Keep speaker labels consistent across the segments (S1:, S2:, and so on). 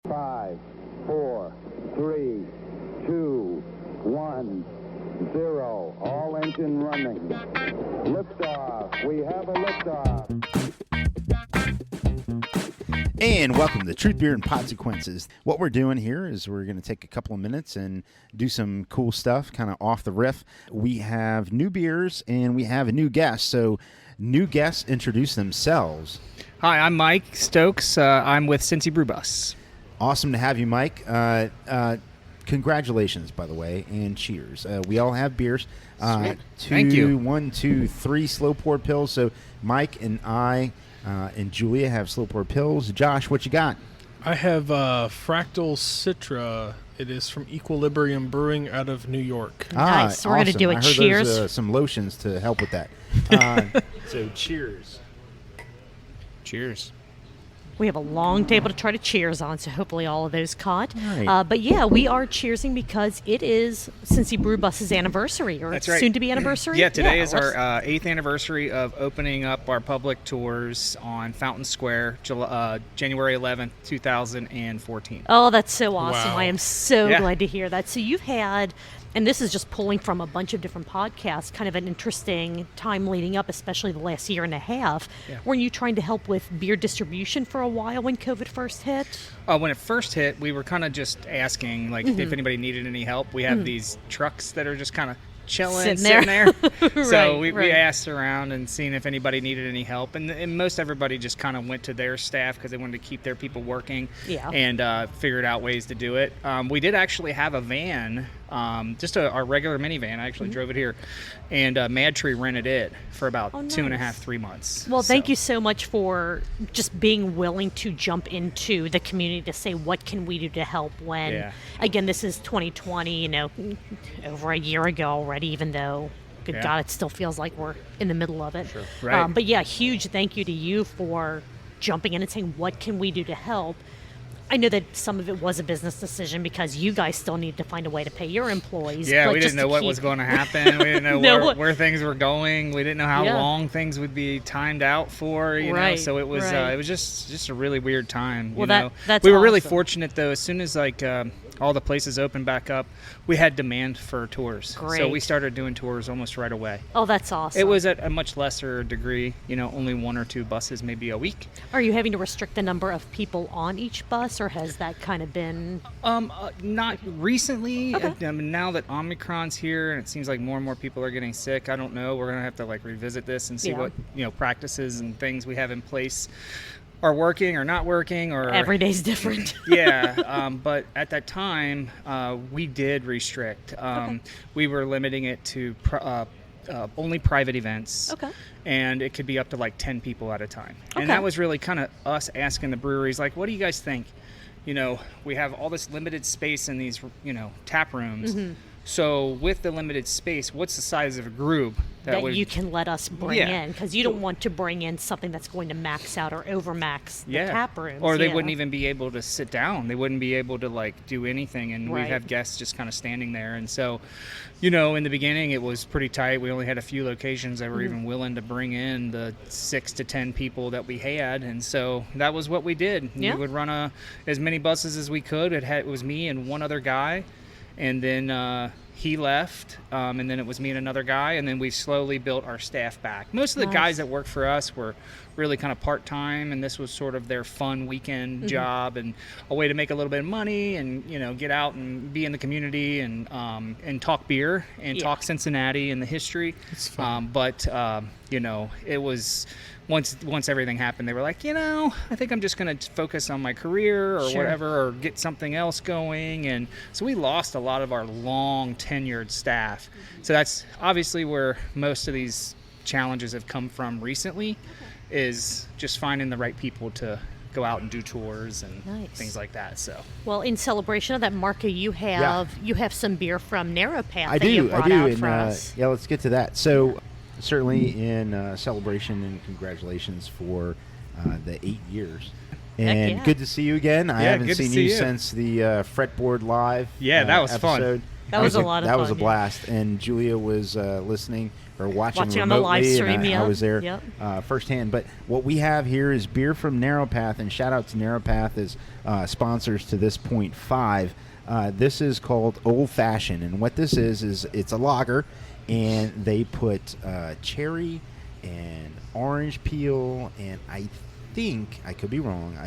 S1: 5, 4, 3, 2, 1, 0. All engine running. Liftoff. We have a liftoff.
S2: And welcome to Truth, Beer, and Podsequences. What we're doing here is we're going to take a couple of minutes and do some cool stuff, kind of off the riff. We have new beers and we have a new guest. So new guests introduce themselves.
S3: Hi, I'm Mike Stokes. I'm with Cincy Brew Bus.
S2: Awesome to have you, Mike. Congratulations, by the way, and cheers. We all have beers.
S3: Thank you.
S2: 1, 2, 3 slow pour pills. So Mike and I and Julia have slow pour pills. Josh, what you got?
S4: I have Fractal Citra. It is from Equilibrium Brewing out of New York.
S5: Nice. We're going to do a
S2: I heard
S5: cheers.
S2: There's, some lotions to help with that. So cheers.
S3: Cheers.
S5: We have a long table to try to cheers on, so hopefully all of those caught.
S2: Right.
S5: But yeah, we are cheersing because it is Cincy Brew Bus's anniversary, or
S3: That's right.
S5: soon-to-be anniversary.
S3: Yeah, today is
S5: let's-
S3: our 8th anniversary of opening up our public tours on Fountain Square, January 11th, 2014.
S5: Oh, that's so awesome.
S4: Wow.
S5: I am so
S3: Yeah.
S5: glad to hear that. So you've had, and this is just pulling from a bunch of different podcasts, kind of an interesting time leading up, especially the last year and a half.
S3: Yeah.
S5: Weren't you trying to help with beer distribution for a while when COVID first hit?
S3: When it first hit, we were kind of just asking, like, if anybody needed any help. We have these trucks that are just kind of chilling,
S5: Sitting there.
S3: So
S5: Right,
S3: we
S5: right.
S3: asked around and seen if anybody needed any help. And most everybody just kind of went to their staff because they wanted to keep their people working
S5: Yeah.
S3: and figured out ways to do it. We did actually have a van, just our regular minivan. I actually drove it here. And Mad Tree rented it for about 2.5,
S5: nice.
S3: 3 months.
S5: Well, thank
S3: So-
S5: you so much for just being willing to jump into the community to say, what can we do to help when,
S3: Yeah.
S5: again, this is 2020, over a year ago already, even though, good
S3: Yeah.
S5: God, it still feels like we're in the middle of it.
S3: Sure. Right.
S5: But yeah, huge thank you to you for jumping in and saying, what can we do to help? I know that some of it was a business decision because you guys still need to find a way to pay your employees.
S3: Yeah,
S5: but
S3: we
S5: just
S3: didn't know
S5: to
S3: what
S5: keep-
S3: was going to happen. We didn't know
S5: No.
S3: where things were going. We didn't know how
S5: Yeah.
S3: long things would be timed out for. You know,
S5: Right,
S3: so it was
S5: right.
S3: It was just a really weird time.
S5: Well,
S3: you know,
S5: that's
S3: we were really
S5: awesome.
S3: fortunate though. As soon as all the places opened back up, we had demand for tours. So we
S5: Great.
S3: started doing tours almost right away.
S5: Oh, that's awesome.
S3: It was at a much lesser degree. only 1 or 2 buses maybe a week.
S5: Are you having to restrict the number of people on each bus, or has that kind of been...
S3: Not recently.
S5: Okay.
S3: I mean, now that Omicron's here and it seems like more and more people are getting sick, I don't know. We're going to have to revisit this and see
S5: Yeah.
S3: what, practices and things we have in place are working or not working or
S5: Every day's different.
S3: yeah, but at that time, we did restrict. We were limiting it to only private events.
S5: Okay.
S3: And it could be up to 10 people at a time.
S5: Okay.
S3: And that was really kind of us asking the breweries, what do you guys think? We have all this limited space in these, tap rooms.
S5: Mm-hmm.
S3: So with the limited space, what's the size of a group
S5: that
S3: would
S5: you can let us bring
S3: Yeah.
S5: in, because you don't want to bring in something that's going to max out or overmax the tap rooms.
S3: Or they
S5: yeah.
S3: wouldn't even be able to sit down. They wouldn't be able to do anything, and
S5: Right.
S3: we'd have guests just kind of standing there. And so, in the beginning it was pretty tight. We only had a few locations that were even willing to bring in the 6 to 10 people that we had, and so that was what we did.
S5: Yeah.
S3: We would run as many buses as we could. It was me and one other guy, and then he left, and then it was me and another guy, and then we slowly built our staff back. Most of the
S5: Nice.
S3: guys that worked for us were really kind of part-time, and this was sort of their fun weekend job and a way to make a little bit of money and get out and be in the community and talk beer and
S5: Yeah.
S3: talk Cincinnati and the history.
S4: It's fun.
S3: But it was once everything happened, they were like, I think I'm just going to focus on my career or
S5: Sure.
S3: whatever, or get something else going. And so we lost a lot of our long tenured staff. So that's obviously where most of these challenges have come from recently, is just finding the right people to go out and do tours and
S5: Nice.
S3: things like that. So
S5: Well, in celebration of that, Marco, you have some beer from Narrow Path that you
S2: I
S5: brought
S2: do,
S5: out
S2: and
S5: for us.
S2: yeah, let's get to that. So, certainly in celebration and congratulations for the 8 years. And
S5: yeah.
S2: good to see you again. I
S3: Yeah,
S2: haven't
S3: good to
S2: seen
S3: see
S2: you
S3: you.
S2: since the Fretboard Live.
S3: Yeah, that was fun.
S2: episode.
S5: That was a lot of
S2: That was a
S5: fun, yeah.
S2: blast. And Julia was listening or watching
S5: on the live
S2: remotely,
S5: stream.
S2: and I was there
S5: Yep.
S2: firsthand. But what we have here is beer from Narrow Path, and shout out to Narrow Path as sponsors to this point 5. This is called Old Fashioned, and what this is it's a lager, and they put cherry and orange peel, and I think, I could be wrong,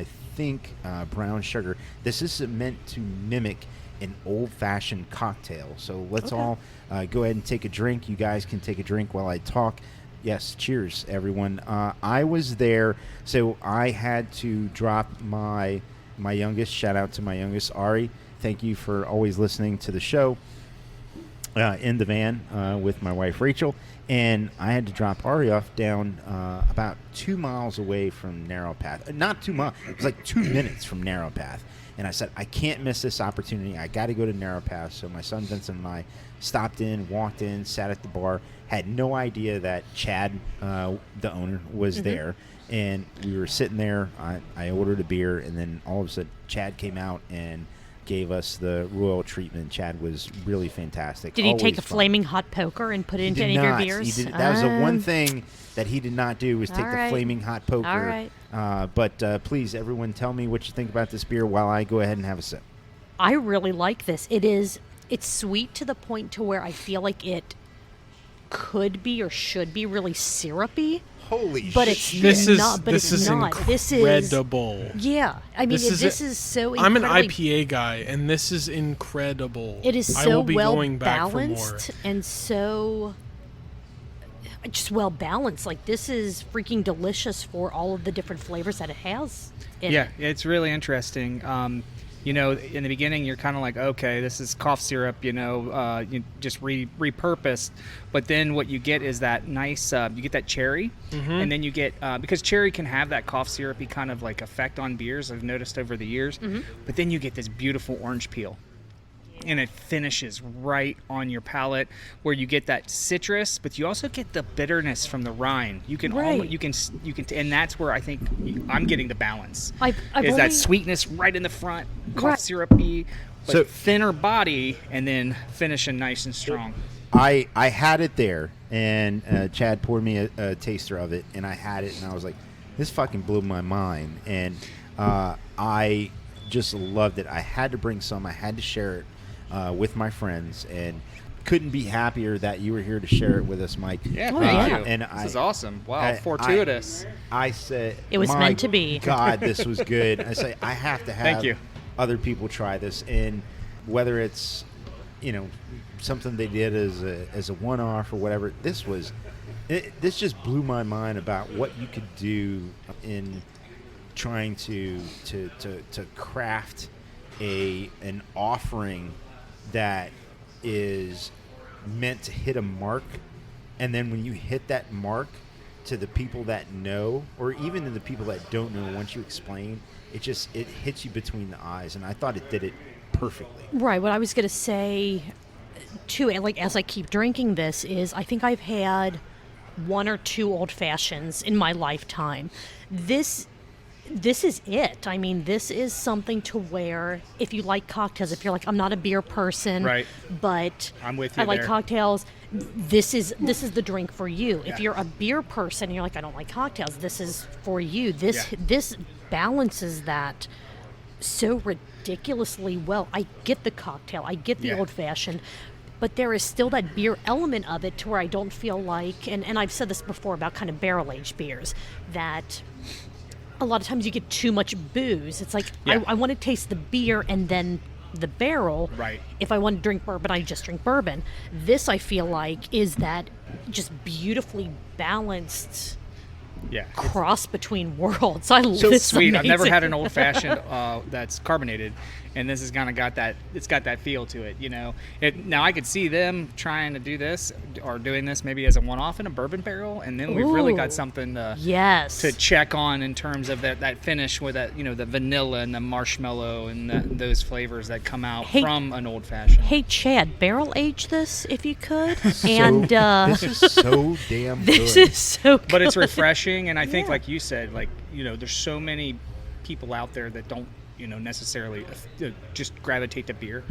S2: brown sugar. This is meant to mimic an old-fashioned cocktail. So let's all go ahead and take a drink. You guys can take a drink while I talk. Yes, cheers, everyone. I was there, so I had to drop my youngest. Shout out to my youngest, Ari. Thank you for always listening to the show in the van with my wife, Rachel. And I had to drop Ari off down about 2 miles away from Narrow Path. Not 2 miles. It was like 2 minutes from Narrow Path. And I said, I can't miss this opportunity. I got to go to Narrow Path. So my son Vincent and I stopped in, walked in, sat at the bar. Had no idea that Chad, the owner, was there. And we were sitting there. I ordered a beer. And then all of a sudden, Chad came out and gave us the royal treatment. Chad was really fantastic.
S5: Did he
S2: Always
S5: take a
S2: fun.
S5: flaming hot poker and put it into any
S2: He did
S5: of your
S2: not.
S5: beers?
S2: He did, that was the one thing that he did not do, was take the
S5: right.
S2: flaming hot poker.
S5: All right.
S2: But please, everyone, tell me what you think about this beer while I go ahead and have a sip.
S5: I really like this. It's sweet to the point to where I feel like it could be or should be really syrupy.
S2: Holy
S5: But
S2: shit.
S5: it's
S4: This
S5: not. But
S4: is
S5: it's not. This is
S4: incredible.
S5: Yeah, I mean, this is so.
S4: I'm an
S5: incredibly-
S4: IPA guy, and this is incredible.
S5: It is
S4: I
S5: so
S4: will be
S5: well
S4: going back for more.
S5: balanced and so just well balanced. Like, this is freaking delicious for all of the different flavors that it has.
S3: Yeah, it's really interesting. In the beginning, you're kind of like, okay, this is cough syrup, you just repurposed. But then what you get is that nice, you get that cherry, and then you get, because cherry can have that cough syrupy kind of like effect on beers, I've noticed over the years. But then you get this beautiful orange peel. And it finishes right on your palate, where you get that citrus, but you also get the bitterness from the rind. You can
S5: Right.
S3: you can, and that's where I think I'm getting the balance.
S5: I've
S3: is
S5: only-
S3: that sweetness right in the front, cough
S5: Right.
S3: syrupy, but
S2: So-
S3: thinner body, and then finishing nice and strong.
S2: I had it there, and Chad poured me a taster of it, and I had it, and I was like, this fucking blew my mind. And I just loved it. I had to bring some. I had to share it with my friends, and couldn't be happier that you were here to share it with us, Mike.
S3: Yeah,
S5: Oh,
S3: thank
S5: yeah.
S3: you.
S2: And
S3: This is awesome. Wow, fortuitous.
S2: I said,
S5: It was
S2: my
S5: meant to be.
S2: God, this was good. I say, I have to have
S3: Thank you.
S2: other people try this, and whether it's something they did as a one-off or whatever, this just blew my mind about what you could do in trying to craft an offering that is meant to hit a mark, and then when you hit that mark, to the people that know, or even to the people that don't know, once you explain, it hits you between the eyes, and I thought it did it perfectly.
S5: Right. What I was going to say, too, and like as I keep drinking this, is I think I've had 1 or 2 old fashions in my lifetime. This is it. I mean, this is something to where, if you like cocktails, if you're like, I'm not a beer person,
S3: Right.
S5: but
S3: I'm with
S5: I
S3: you
S5: like
S3: there.
S5: cocktails, this is the drink for you.
S3: Yeah.
S5: If you're a beer person and you're like, I don't like cocktails, this is for you. This
S3: Yeah.
S5: balances that so ridiculously well. I get the cocktail, I get the
S3: Yeah.
S5: old fashioned, but there is still that beer element of it to where I don't feel like, and I've said this before about kind of barrel-aged beers, that a lot of times you get too much booze. It's like,
S3: Yeah.
S5: I want to taste the beer and then the barrel.
S3: Right.
S5: If I want to drink bourbon, I just drink bourbon. This, I feel like, is that just beautifully balanced
S3: Yeah.
S5: cross between worlds. I love
S3: So
S5: this.
S3: sweet. I've never had an
S5: amazing.
S3: old fashioned that's carbonated, and this has kind of got that. It's got that feel to it, Now I could see them trying to do this or doing this maybe as a one-off in a bourbon barrel, and then we've really got
S5: Ooh.
S3: something to
S5: Yes.
S3: check on in terms of that finish with that the vanilla and the marshmallow and those flavors that come out
S5: Hey-
S3: from an old fashioned.
S5: Hey, Chad, barrel age this if you could. And
S2: This is so damn good.
S5: this is so good.
S3: But it's refreshing, and I think,
S5: Yeah.
S3: like you said, there's so many people out there that don't necessarily just gravitate to beer.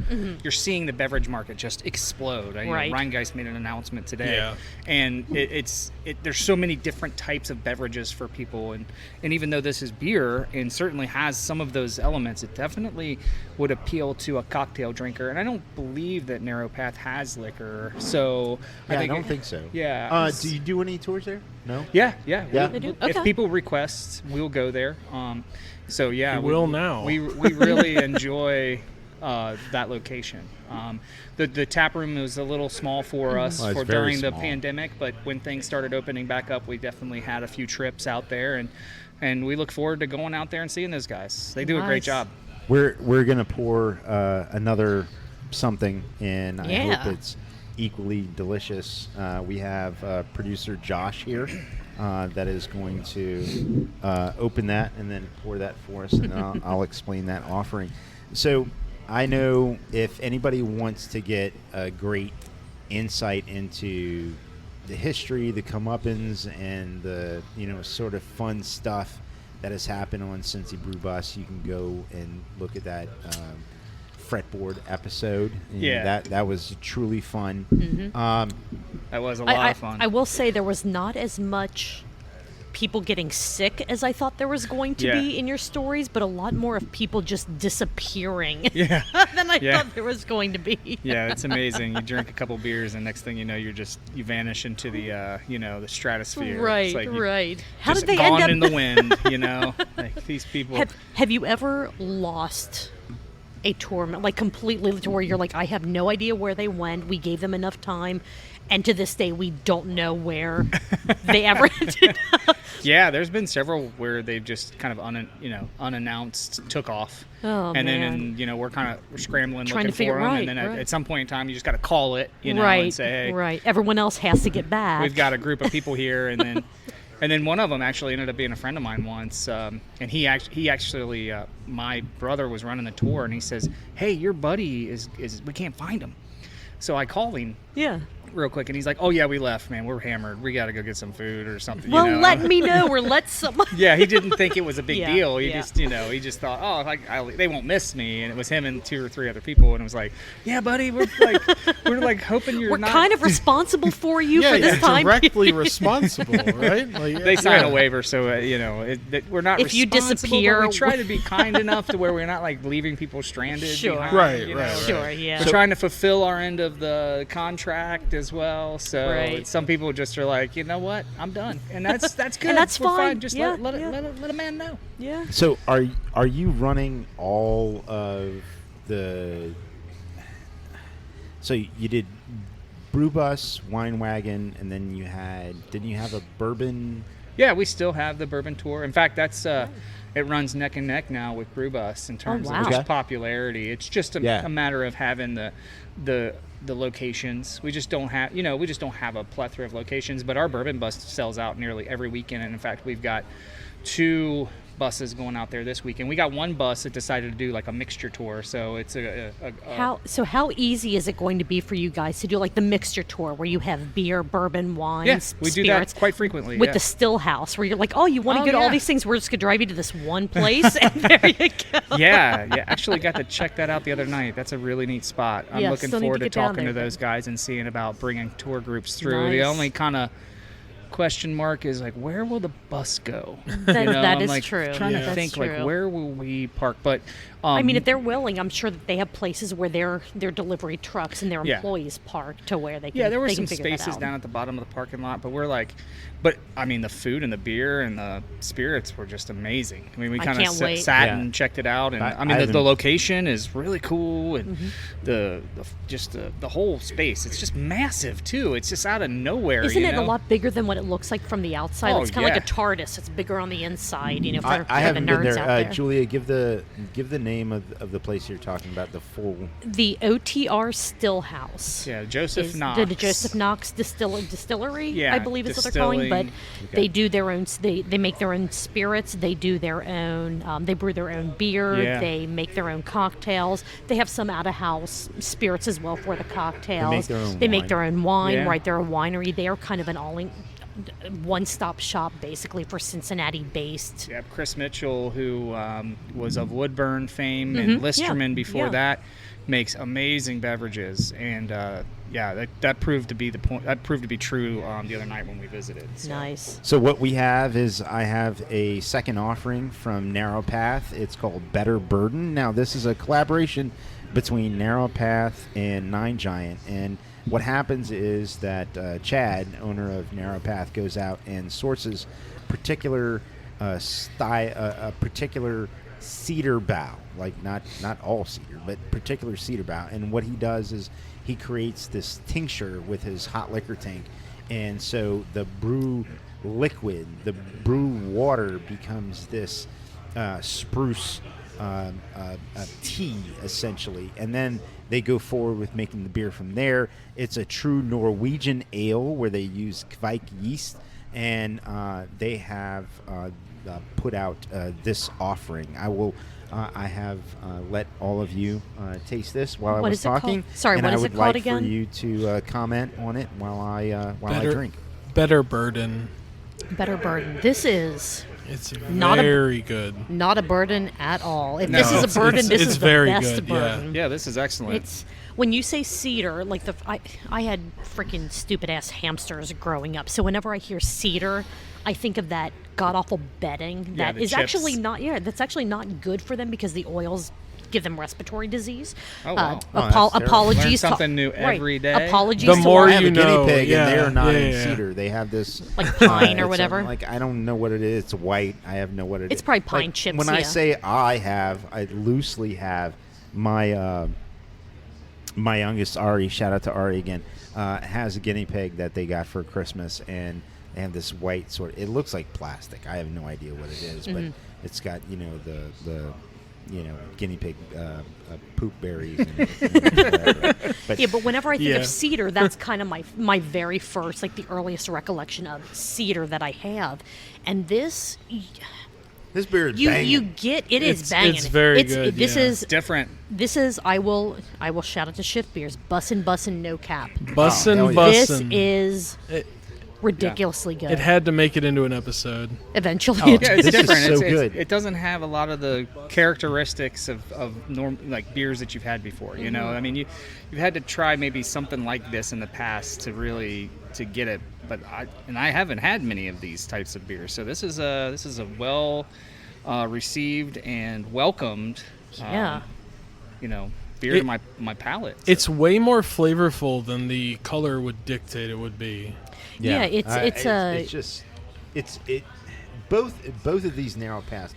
S3: You're seeing the beverage market just explode.
S5: Right.
S3: Ryan Geist made an announcement today,
S4: Yeah.
S3: and there's so many different types of beverages for people, and even though this is beer and certainly has some of those elements, it definitely would appeal to a cocktail drinker. And I don't believe that Narrow Path has liquor, so
S2: I don't think so.
S3: Yeah.
S2: Do you do any tours there? No.
S3: Yeah.
S5: They do?
S3: If
S5: Okay.
S3: people request, we'll go there. So yeah,
S4: You will now.
S3: We really enjoy that location. The tap room was a little small for us
S2: Well, it's
S3: for
S2: very
S3: during the
S2: small.
S3: pandemic, but when things started opening back up, we definitely had a few trips out there, and we look forward to going out there and seeing those guys. They do a great
S5: Nice.
S3: job.
S2: We're gonna pour another something in. I
S5: Yeah.
S2: hope it's equally delicious. We have producer Josh here that is going to open that and then pour that for us, and then I'll explain that offering. So I know if anybody wants to get a great insight into the history, the comeuppance, and the sort of fun stuff that has happened on Cincy Brew Bus, you can go and look at that fretboard episode. And
S3: Yeah.
S2: that was truly fun.
S3: That was a lot of fun.
S5: I will say there was not as much people getting sick as I thought there was going to be in your stories, but a lot more of people just disappearing
S3: yeah.
S5: than I
S3: Yeah.
S5: thought there was going to be.
S3: Yeah, it's amazing. You drink a couple beers, and next thing you know, you vanish into the the stratosphere.
S5: Right,
S3: It's like you
S5: right. How
S3: just
S5: did they
S3: gone
S5: end up?
S3: in the wind? Like these people.
S5: Have you ever lost a tournament, like completely, to where you're like, I have no idea where they went. We gave them enough time, and to this day, we don't know where they ever ended up.
S3: Yeah, there's been several where they've just kind of unannounced took off.
S5: Oh,
S3: and
S5: man.
S3: then we're scrambling
S5: Trying
S3: looking
S5: to figure-
S3: for them,
S5: right,
S3: and then
S5: right.
S3: at some point in time, you just got to call it,
S5: right,
S3: and say, hey,
S5: right. Everyone else has to get back.
S3: we've got a group of people here, and then. And then one of them actually ended up being a friend of mine once, and he actually my brother was running the tour, and he says, "Hey, your buddy is we can't find him." So I called him
S5: Yeah.
S3: real quick, and he's like, "Oh yeah, we left, man. We're hammered. We got to go get some food or something."
S5: Well, let me know, or let someone.
S3: Yeah, he didn't think it was a big
S5: Yeah,
S3: deal. He
S5: yeah.
S3: just thought, oh, they won't miss me, and it was him and 2 or 3 other people, and it was like, yeah, buddy, we're hoping you're
S5: We're
S3: not.
S5: kind of responsible for you
S4: Yeah,
S5: for this
S4: you're
S5: time.
S4: directly responsible, right? Like,
S3: They sign
S4: yeah.
S3: a waiver, so that we're not.
S5: If you
S3: responsible, but
S5: disappear-
S3: we try to be kind enough to where we're not like leaving people stranded.
S5: Sure.
S3: behind,
S4: Right,
S3: you know?
S4: right, right.
S5: Sure, yeah.
S3: We're trying to fulfill our end of the contract as well. So
S5: Right.
S3: some people just are like, you know what, I'm done, and that's good.
S5: that's
S3: We're
S5: fine.
S3: Just
S5: Yeah,
S3: let
S5: yeah.
S3: a man know.
S5: Yeah.
S2: So are you running all of the? So you did Brew Bus, Wine Wagon, and then didn't you have a bourbon?
S3: Yeah, we still have the bourbon tour. In fact, that's it runs neck and neck now with Brew Bus in terms
S5: wow.
S3: of just
S2: Okay.
S3: popularity. It's just a matter of having the locations. We just don't have a plethora of locations, but our bourbon bus sells out nearly every weekend. And in fact, we've got 2 buses going out there this weekend. We got one bus that decided to do like a mixture tour, so it's
S5: How easy is it going to be for you guys to do like the mixture tour where you have beer, bourbon, wines,
S3: yes, we do
S5: spirits,
S3: that quite frequently
S5: with
S3: yeah.
S5: the still house where you're like, oh, you want to
S3: Oh,
S5: get all
S3: yeah.
S5: these things? We're just gonna drive you to this one place, and there you go.
S3: yeah. Actually got to check that out the other night. That's a really neat spot. I'm
S5: Yeah,
S3: looking
S5: still need
S3: forward
S5: to
S3: to
S5: get down
S3: talking to
S5: there,
S3: those guys and seeing about bringing tour groups through. The
S5: Nice.
S3: only kind of question mark is like, where will the bus go?
S5: That
S3: I'm
S5: is
S3: like
S5: true.
S3: trying to
S5: That's
S3: think
S5: true.
S3: like, where will we park? But
S5: I mean, if they're willing, I'm sure that they have places where their delivery trucks and their
S3: Yeah.
S5: employees park to where they can.
S3: yeah, there were
S5: they
S3: some
S5: can figure that
S3: spaces
S5: out.
S3: down at the bottom of the parking lot, but I mean, the food and the beer and the spirits were just amazing. I mean, we
S5: I
S3: kind of
S5: can't wait.
S3: sat
S2: Yeah.
S3: and checked it out, and
S2: I
S3: I mean, the
S2: haven't-
S3: location is really cool, and
S5: Mm-hmm.
S3: the whole space. It's just massive too. It's just out of nowhere.
S5: Isn't
S3: you
S5: it
S3: know?
S5: a lot bigger than what it looks like from the outside?
S3: Oh,
S5: It's kind of like
S3: yeah.
S5: a TARDIS. It's bigger on the inside, for,
S2: I
S5: for the
S2: haven't been
S5: nerds
S2: there.
S5: out there.
S2: Julia, give the name of the place you're talking about. The full.
S5: The OTR Still House.
S3: Yeah, Joseph
S5: is
S3: Knox.
S5: The Joseph Knox Distillery,
S3: Yeah,
S5: I believe is what they're calling. But
S3: distilling.
S5: they do their own. They make their own spirits. They do their own. They brew their own beer.
S3: Yeah.
S5: They make their own cocktails. They have some out of house spirits as well for the cocktails.
S2: their own
S5: They make
S2: wine.
S5: their own wine.
S3: Yeah.
S5: Right, they're a winery. They are kind of an one-stop shop basically for Cincinnati-based.
S3: Yeah, Chris Mitchell, who was of Woodburn fame and Listerman before that, makes amazing beverages, and that proved to be the point. That proved to be true the other night when we visited. So.
S5: Nice.
S2: So what we have is I have a second offering from Narrow Path. It's called Better Burden. Now this is a collaboration between Narrow Path and Nine Giant, and what happens is that Chad, owner of Narrow Path, goes out and sources particular particular cedar bough, like not all cedar, but particular cedar bough. And what he does is he creates this tincture with his hot liquor tank, and so the brew liquid, the brew water, becomes this spruce tea essentially, and then they go forward with making the beer from there. It's a true Norwegian ale where they use Kveik yeast, and they have put out this offering. I have let all of you taste this while I was talking.
S5: Sorry,
S2: and
S5: what
S2: I
S5: is
S2: would
S5: it called
S2: like
S5: again?
S2: for you to comment on it while I drink.
S4: Better Burden.
S5: Better Burden. This is
S4: It's
S5: not
S4: very good.
S5: not a burden at all. If
S3: No,
S5: this is
S3: it's-
S5: a burden, this
S4: it's
S5: is the
S4: very
S5: best
S4: good,
S5: burden.
S3: Yeah, this is excellent.
S5: It's when you say cedar, like I had freaking stupid ass hamsters growing up. So whenever I hear cedar, I think of that god awful bedding
S3: Yeah,
S5: that
S3: the
S5: is
S3: chips.
S5: actually not. Yeah, that's actually not good for them because the oils give them respiratory disease.
S3: Oh, wow.
S2: Oh, that's terrible.
S5: Apologies.
S3: Learn
S5: to-
S3: something new
S5: right.
S3: every day.
S5: Apologies.
S4: The
S5: to
S4: more
S5: our-
S2: I have
S4: you
S2: a guinea
S4: know,
S2: pig,
S4: yeah,
S2: and they're not
S4: yeah,
S2: in
S4: yeah.
S2: cedar. They have this
S5: Like pine or
S2: it's,
S5: whatever.
S2: like I don't know what it is. It's white. I have no what it is.
S5: It's probably pine
S2: Like,
S5: chips,
S2: When I
S5: yeah.
S2: say I loosely have my my youngest Ari. Shout out to Ari again. Has a guinea pig that they got for Christmas, and they have this white sort. It looks like plastic. I have no idea what it is, but it's got the guinea pig poop berries. And whatever. But
S5: Yeah, but whenever I think
S4: Yeah.
S5: of cedar, that's kind of my very first, like the earliest recollection of cedar that I have. And this,
S2: this beer is
S5: you
S2: banging.
S5: get it is
S4: It's-
S5: banging.
S4: it's very good,
S5: This
S4: yeah.
S5: is
S3: different.
S5: I will shout out to Shift Beers, bussin' no cap.
S4: Bussin',
S2: hell yeah.
S5: This
S4: bussin'.
S5: is
S4: It-
S5: ridiculously good.
S4: It had to make it into an episode.
S5: Eventually,
S2: Oh,
S5: it
S3: Yeah, it's
S2: This is
S3: different.
S2: so
S3: It's-
S2: good.
S3: It doesn't have a lot of the characteristics of like beers that you've had before. You know, I mean, you've had to try maybe something like this in the past to really to get it. But I haven't had many of these types of beers, so this is a well received and welcomed.
S5: Yeah.
S3: Beer to my palate. So.
S4: It's way more flavorful than the color would dictate it would be.
S5: Yeah, it's
S2: just both of these Narrow Path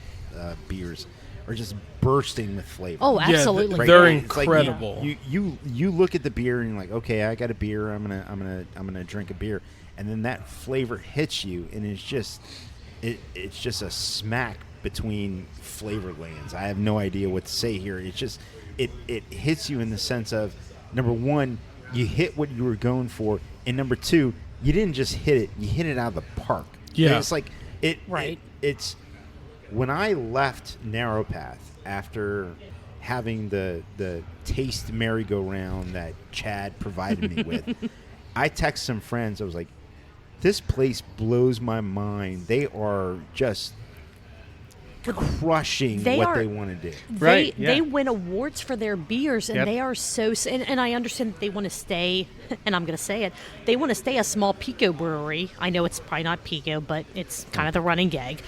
S2: beers are just bursting with flavor.
S5: Oh,
S4: Yeah,
S5: absolutely.
S4: they're
S2: It's like
S4: incredible.
S2: you look at the beer and you're like, okay, I got a beer. I'm gonna drink a beer, and then that flavor hits you, and it's just a smack between flavor lands. I have no idea what to say here. It's just it hits you in the sense of, number one, you hit what you were going for, and number two, you didn't just hit it; you hit it out of the park.
S4: Yeah.
S2: And it's like it.
S5: Right.
S2: It's when I left Narrow Path after having the taste merry-go-round that Chad provided me with. I texted some friends. I was like, "This place blows my mind. They are just crushing
S5: They
S2: what
S5: are-
S2: they want to do."
S3: Right, yeah.
S5: They win awards for their beers, and
S3: Yep.
S5: they are so. And I understand that they want to stay, and I'm going to say it. They want to stay a small Pico brewery. I know it's probably not Pico, but it's kind of the running gag.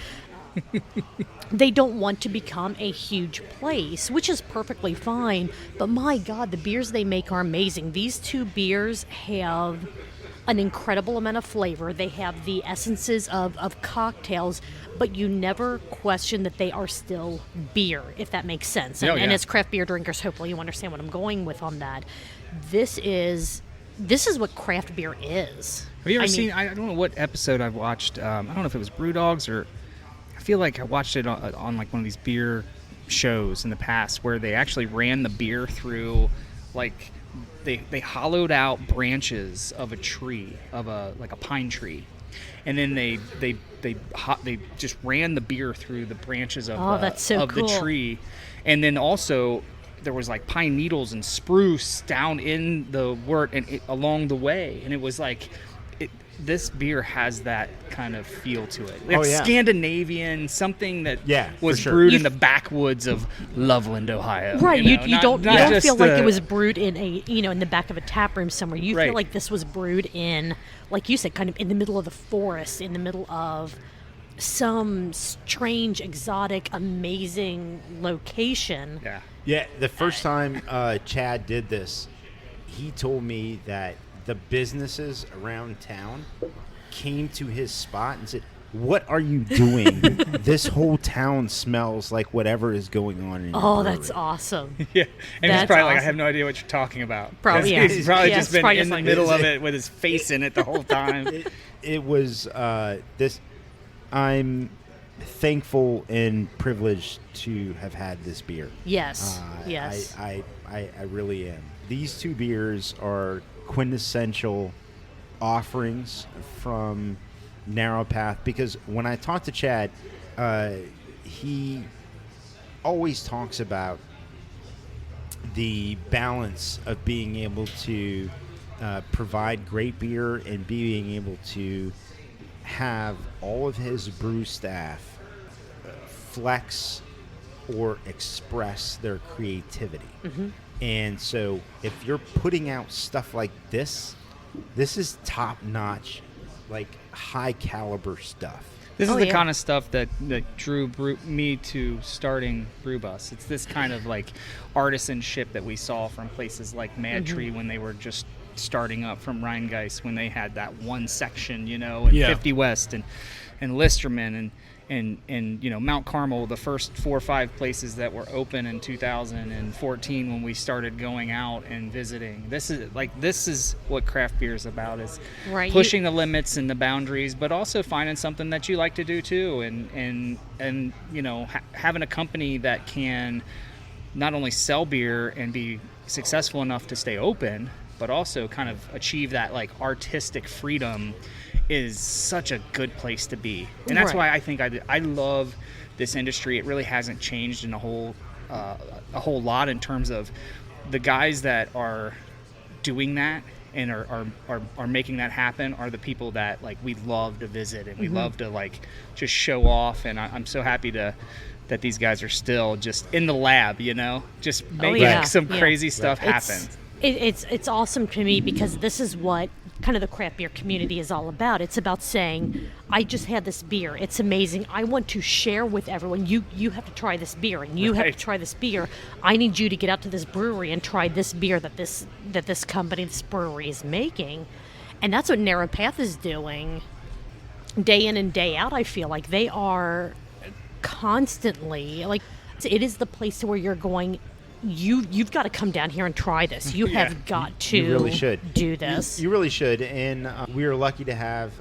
S5: They don't want to become a huge place, which is perfectly fine. But my God, the beers they make are amazing. These two beers have an incredible amount of flavor. They have the essences of cocktails, but you never question that they are still beer, if that makes sense.
S3: Oh,
S5: And
S3: yeah.
S5: as craft beer drinkers, hopefully you understand what I'm going with on that. This is what craft beer is.
S3: Have you ever
S5: I mean-
S3: seen? I don't know what episode I've watched. I don't know if it was Brew Dogs or I feel like I watched it on like one of these beer shows in the past where they actually ran the beer through, like they hollowed out branches of a tree, of a pine tree, and then they just ran the beer through the branches of
S5: that's so
S3: of
S5: cool.
S3: the tree, and then also there was like pine needles and spruce down in the wort and along the way, and it was like this beer has that kind of feel to it.
S2: Oh,
S3: It's
S2: yeah.
S3: Scandinavian, something that
S2: for
S3: was
S2: sure.
S3: brewed in the backwoods of Loveland, Ohio.
S5: Right,
S3: you,
S5: you,
S3: know?
S5: you
S3: Not-
S5: don't
S3: not
S5: you don't
S3: just
S5: feel like
S3: the-
S5: it was brewed in in the back of a tap room somewhere. You
S3: Right.
S5: feel like this was brewed in, like you said, kind of in the middle of the forest, in the middle of some strange, exotic, amazing location.
S3: Yeah.
S2: Yeah, the first time Chad did this, he told me that the businesses around town came to his spot and said, "What are you doing? This whole town smells like whatever is going on in your
S5: Oh,
S2: brewery."
S5: that's awesome.
S3: Yeah, and he's
S5: That's
S3: probably like, I
S5: awesome.
S3: have no idea what you're talking about.
S5: Probably, yeah.
S3: He's probably
S5: Yeah,
S3: just
S5: it's
S3: been
S5: probably
S3: in
S5: just
S3: the
S5: like-
S3: middle of it with his face in it the whole time.
S2: It was this. I'm thankful and privileged to have had this beer.
S5: Yes, yes.
S2: I really am. These two beers are quintessential offerings from Narrow Path, because when I talk to Chad, he always talks about the balance of being able to provide great beer and being able to have all of his brew staff flex or express their creativity. And so if you're putting out stuff like this is top-notch, like high-caliber stuff.
S3: This is
S5: Oh,
S3: the
S5: yeah.
S3: kind of stuff that drew me to starting Brew Bus. It's this kind of like artisanship that we saw from places like Mad Tree when they were just starting up, from Rheingeist when they had that one section, and
S4: Yeah.
S3: 50 West and Listerman and Mount Carmel, the first 4 or 5 places that were open in 2014 when we started going out and visiting. This is what craft beer is about, is
S5: Right,
S3: pushing the limits and the boundaries, but also finding something that you like to do too, and having a company that can not only sell beer and be successful enough to stay open, but also kind of achieve that like artistic freedom is such a good place to be. And that's
S5: Right.
S3: why I think I love this industry. It really hasn't changed in a whole lot in terms of the guys that are doing that and are making that happen are the people that like we love to visit and we love to like just show off. And I'm so happy that these guys are still just in the lab, just making
S5: yeah,
S3: some
S5: yeah.
S3: crazy stuff happen.
S5: It's awesome to me because this is what kind of the craft beer community is all about. It's about saying, I just had this beer. It's amazing. I want to share with everyone. You have to try this beer, and you have
S3: Right.
S5: to try this beer. I need you to get out to this brewery and try this beer that this company, this brewery is making. And that's what Narrow Path is doing day in and day out. I feel like they are constantly, like, it is the place where you're going, you've got to come down here and try this. You
S3: Yeah.
S5: have got to
S2: You really should
S5: do this.
S2: You really should, and we are lucky to have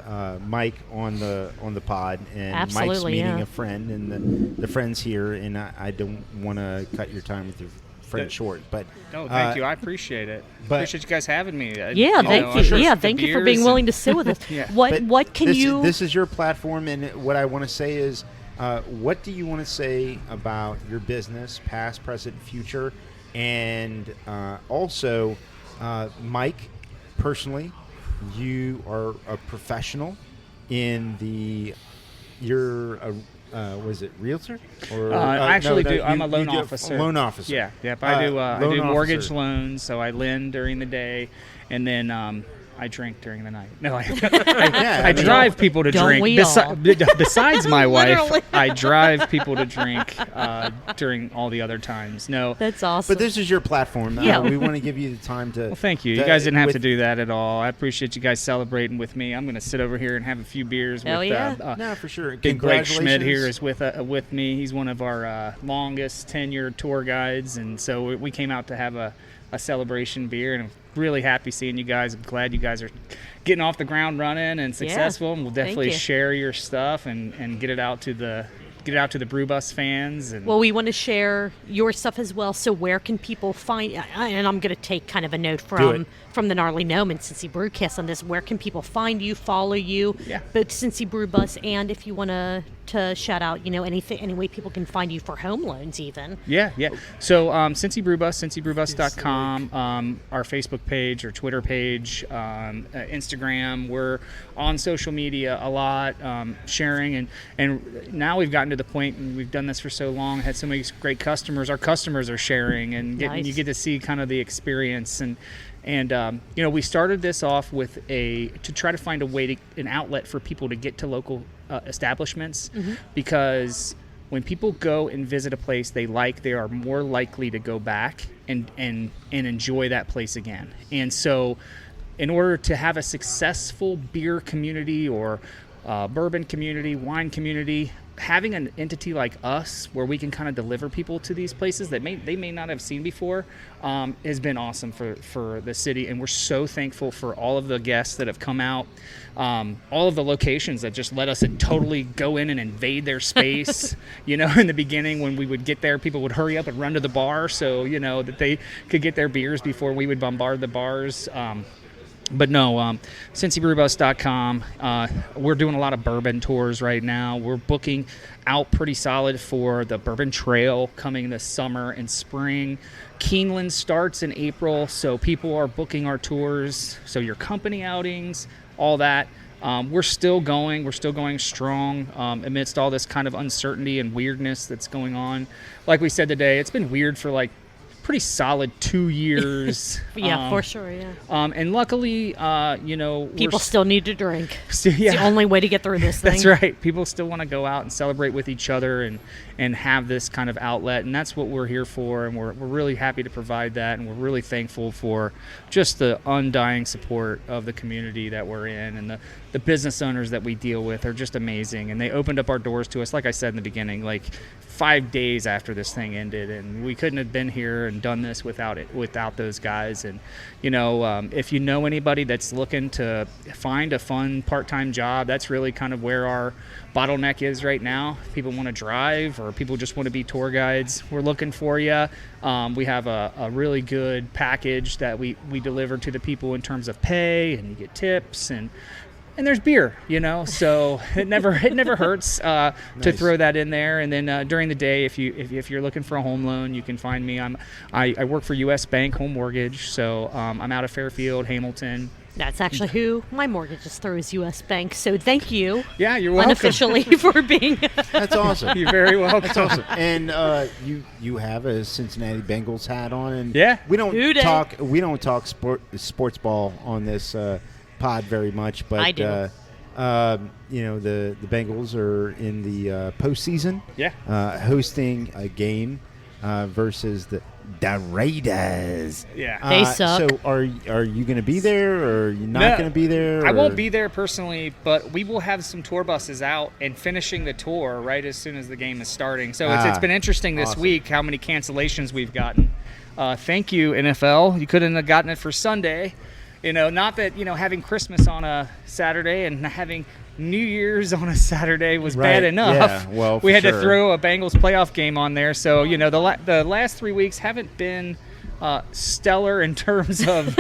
S2: Mike on the pod, and Mike's
S5: Absolutely,
S2: meeting
S5: yeah.
S2: a friend, and the friend's here, and I don't want to cut your time with your friend short, but
S3: No, thank you. I appreciate it.
S2: but-
S3: Appreciate you guys having me.
S5: Yeah, thank you. Yeah, thank you for being willing to sit with us.
S3: Yeah.
S2: but
S5: What can
S2: this,
S5: you?
S2: This is your platform, and what I want to say is, what do you want to say about your business, past, present, future, and also, Mike, personally, you are a professional in you're a was it realtor? Or
S3: I actually
S2: no,
S3: do. I'm a loan
S2: you do
S3: officer.
S2: Loan officer.
S3: Yeah, yep. I do
S2: loan
S3: mortgage
S2: officer.
S3: loans, so I lend during the day, and then I drink during the night. No,
S2: Yeah,
S3: I
S2: I mean,
S3: drive people to
S5: Don't
S3: drink.
S5: we all?
S3: Besides my wife,
S5: Literally.
S3: I drive people to drink during all the other times. No,
S5: That's awesome.
S2: But this is your platform.
S5: Yeah.
S2: We want to give you the time to.
S3: well, thank you. You guys didn't have to do that at all. I appreciate you guys celebrating with me. I'm going to sit over here and have a few beers
S5: Hell
S3: with
S5: yeah.
S2: No, for sure.
S3: Big Greg Schmidt here
S2: Congratulations.
S3: is with me. He's one of our longest tenured tour guides, and so we came out to have a celebration beer, and I'm really happy seeing you guys. I'm glad you guys are getting off the ground running and successful, and we'll
S5: thank
S3: definitely
S5: you.
S3: share your stuff and get it out to the Brew Bus fans. And
S5: well, we want to share your stuff as well. So where can people find? And I'm going to take kind of a note
S2: Do
S5: from the Gnarly Gnome and Cincy Brewcast on this. Where can people find you, follow you?
S3: Yeah.
S5: Both Cincy Brew Bus, and if you want to to shout out, any way people can find you for home loans even.
S3: Yeah. So Cincy Brew Bus, cincybrewbus.com, our Facebook page or Twitter page, Instagram. We're on social media a lot, sharing, and now we've gotten to the point, and we've done this for so long, had so many great customers. Our customers are sharing, and
S5: Nice.
S3: you get to see kind of the experience. And we started this off with to try to find an outlet for people to get to local establishments, because when people go and visit a place they are more likely to go back and enjoy that place again. And so in order to have a successful beer community or bourbon community, wine community, having an entity like us where we can kind of deliver people to these places that they may not have seen before has been awesome for the city. And we're so thankful for all of the guests that have come out, all of the locations that just let us totally go in and invade their space. In the beginning when we would get there, people would hurry up and run to the bar so that they could get their beers before we would bombard the bars. But no, cincybrewbus.com. We're doing a lot of bourbon tours right now. We're booking out pretty solid for the Bourbon Trail coming this summer and spring. Keeneland starts in April, so people are booking our tours. So your company outings, all that. We're still going. We're still going strong amidst all this kind of uncertainty and weirdness that's going on. Like we said today, it's been weird for pretty solid 2 years.
S5: Yeah, for sure, yeah.
S3: And luckily,
S5: People still need to drink. It's
S3: yeah.
S5: the only way to get through this thing.
S3: That's right. People still want to go out and celebrate with each other and have this kind of outlet, and that's what we're here for, and we're really happy to provide that, and we're really thankful for just the undying support of the community that we're in, and the business owners that we deal with are just amazing, and they opened up our doors to us, like I said in the beginning, 5 days after this thing ended, and we couldn't have been here and done this without those guys. And if you know anybody that's looking to find a fun part-time job, that's really kind of where our bottleneck is right now. People want to drive, or people just want to be tour guides. We're looking for you. We have a really good package that we deliver to the people in terms of pay, and you get tips, and there's beer, so it never hurts to throw that in there. And then during the day, if you're looking for a home loan, you can find me. I work for U.S. Bank Home Mortgage, so I'm out of Fairfield, Hamilton.
S5: That's actually who my mortgage is through, is U.S. Bank. So thank you.
S3: Yeah, you're welcome.
S5: Unofficially for being.
S2: That's awesome.
S3: You're very welcome.
S2: That's awesome. And you have a Cincinnati Bengals hat on, and
S3: yeah,
S2: we don't talk sports ball on this pod very much, but
S5: I do.
S2: The Bengals are in the postseason.
S3: Yeah,
S2: hosting a game versus the Raiders.
S3: Yeah,
S5: they suck.
S2: So are you going to be there, or are you not going to be there?
S3: I won't be there personally, but we will have some tour buses out and finishing the tour right as soon as the game is starting. So it's been interesting this week how many cancellations we've gotten. Thank you, NFL. You couldn't have gotten it for Sunday. Not that, having Christmas on a Saturday and having New Year's on a Saturday was bad enough.
S2: Yeah, well,
S3: we had to throw a Bengals playoff game on there. So, the last 3 weeks haven't been stellar in terms of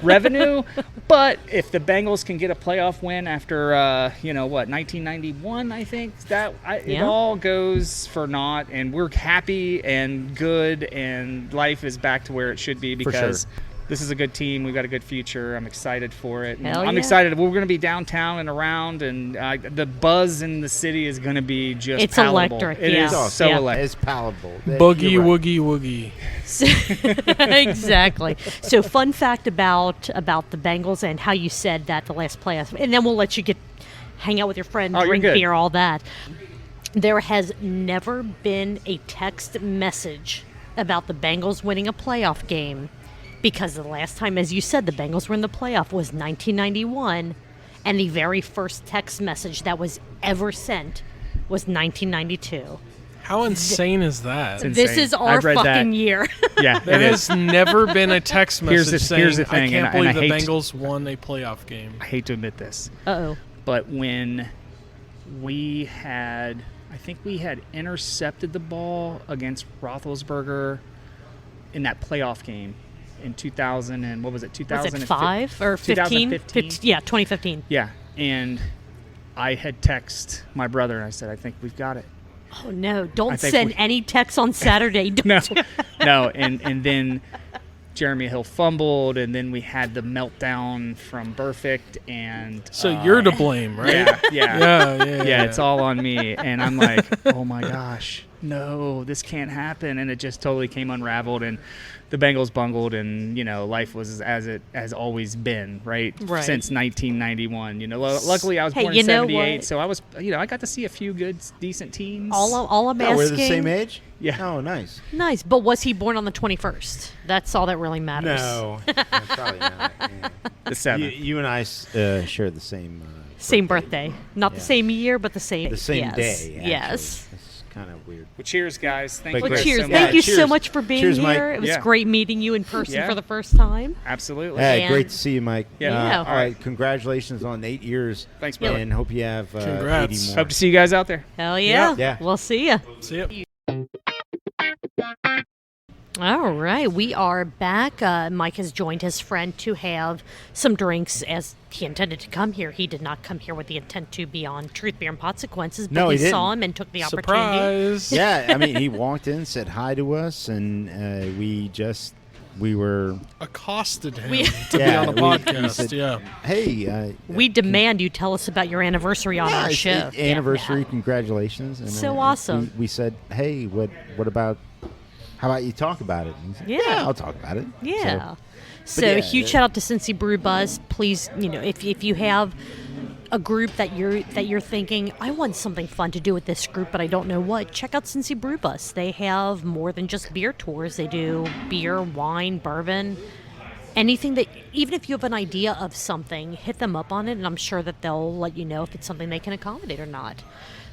S3: revenue. But if the Bengals can get a playoff win after, 1991, I think, it all goes for naught. And we're happy and good, and life is back to where it should be because this is a good team. We've got a good future. I'm excited for it. I'm excited. We're going to be downtown and around, and the buzz in the city is going to be just
S5: it's
S3: palatable.
S5: Electric.
S3: It is so electric.
S2: It's palatable.
S4: Boogie, woogie, woogie.
S5: Exactly. So fun fact about the Bengals and how you said that the last playoff, and then we'll let you hang out with your friends, drink beer, all that. There has never been a text message about the Bengals winning a playoff game, because the last time, as you said, the Bengals were in the playoff was 1991, and the very first text message that was ever sent was 1992.
S4: How insane is that?
S5: This is our fucking year.
S3: Yeah,
S4: there has never been a text message
S3: here's the thing,
S4: I can't believe the
S3: I
S4: Bengals won a playoff game.
S3: I hate to admit this.
S5: Uh-oh.
S3: But when we had intercepted the ball against Roethlisberger in that playoff game in 2000 and what was it, 2005
S5: or 15?
S3: 2015?
S5: Yeah, 2015.
S3: Yeah, and I had texted my brother and I said, I think we've got it.
S5: Oh no! Don't
S3: think
S5: send
S3: we-
S5: any texts on Saturday.
S3: No, no, and then Jeremy Hill fumbled, and then we had the meltdown from Perfect, and
S4: So you're to blame, right?
S3: yeah, it's all on me, and I'm like, oh my gosh, no, this can't happen, and it just totally came unraveled, and the Bengals bungled, and life was as it has always been, right?
S5: Right.
S3: Since 1991. Luckily I was
S5: Hey,
S3: born
S5: you
S3: in
S5: know
S3: 78,
S5: what?
S3: so I was, I got to see a few good, decent teams.
S5: All I'm
S2: Oh,
S5: asking.
S2: we're the same age?
S3: Yeah.
S2: Oh, nice.
S5: Nice, but was he born on the 21st? That's all that really matters.
S2: No, probably not. Yeah.
S3: The
S2: You,
S3: 7th.
S2: you and I share the same
S5: Same birthday, not the
S2: Yeah.
S5: same year, but the same.
S2: The same
S5: yes.
S2: day. Actually.
S5: Yes.
S2: It's kind of weird.
S3: Well, cheers, guys. Thank
S2: But
S3: you
S5: Well,
S3: guys
S2: great.
S5: cheers.
S3: so
S5: Thank
S3: much.
S5: you so
S2: cheers.
S5: much for being
S2: Cheers, Mike.
S5: here. It was
S3: Yeah.
S5: great meeting you in person
S3: Yeah.
S5: for the first time.
S3: Absolutely.
S2: Hey,
S5: And-
S2: great to see you, Mike.
S3: Yeah.
S5: Yeah.
S2: All right, congratulations on 8 years.
S3: Thanks, brother.
S2: And hope you have 80
S4: Congrats.
S2: more.
S3: Hope to see you guys out there.
S5: Hell yeah.
S2: Yeah.
S5: We'll see ya.
S4: See ya.
S5: All right, we are back. Mike has joined his friend to have some drinks as he intended to come here. He did not come here with the intent to be on Truth, Beer, and Consequences, but
S2: No,
S5: we
S2: he
S5: saw
S2: didn't.
S5: him and took the opportunity.
S4: Surprise.
S2: Yeah, I mean, he walked in, said hi to us, and we were,
S4: Accosted him
S5: We-
S4: to be
S2: Yeah,
S4: on the
S2: we
S4: podcast.
S2: said-
S4: yeah.
S2: hey.
S5: We demand you tell us about your anniversary on our
S2: it's
S5: show.
S2: the anniversary,
S5: Yeah.
S2: congratulations. And
S5: So awesome.
S2: We said, hey, what about, how about you talk about it? And he said,
S5: Yeah.
S2: I'll talk about it.
S5: Yeah.
S2: So,
S5: So
S2: yeah,
S5: huge shout out to Cincy Brew Bus. Please, if you have a group that you're thinking, I want something fun to do with this group, but I don't know what, check out Cincy Brew Bus. They have more than just beer tours. They do beer, wine, bourbon, anything that, even if you have an idea of something, hit them up on it, and I'm sure that they'll let you know if it's something they can accommodate or not.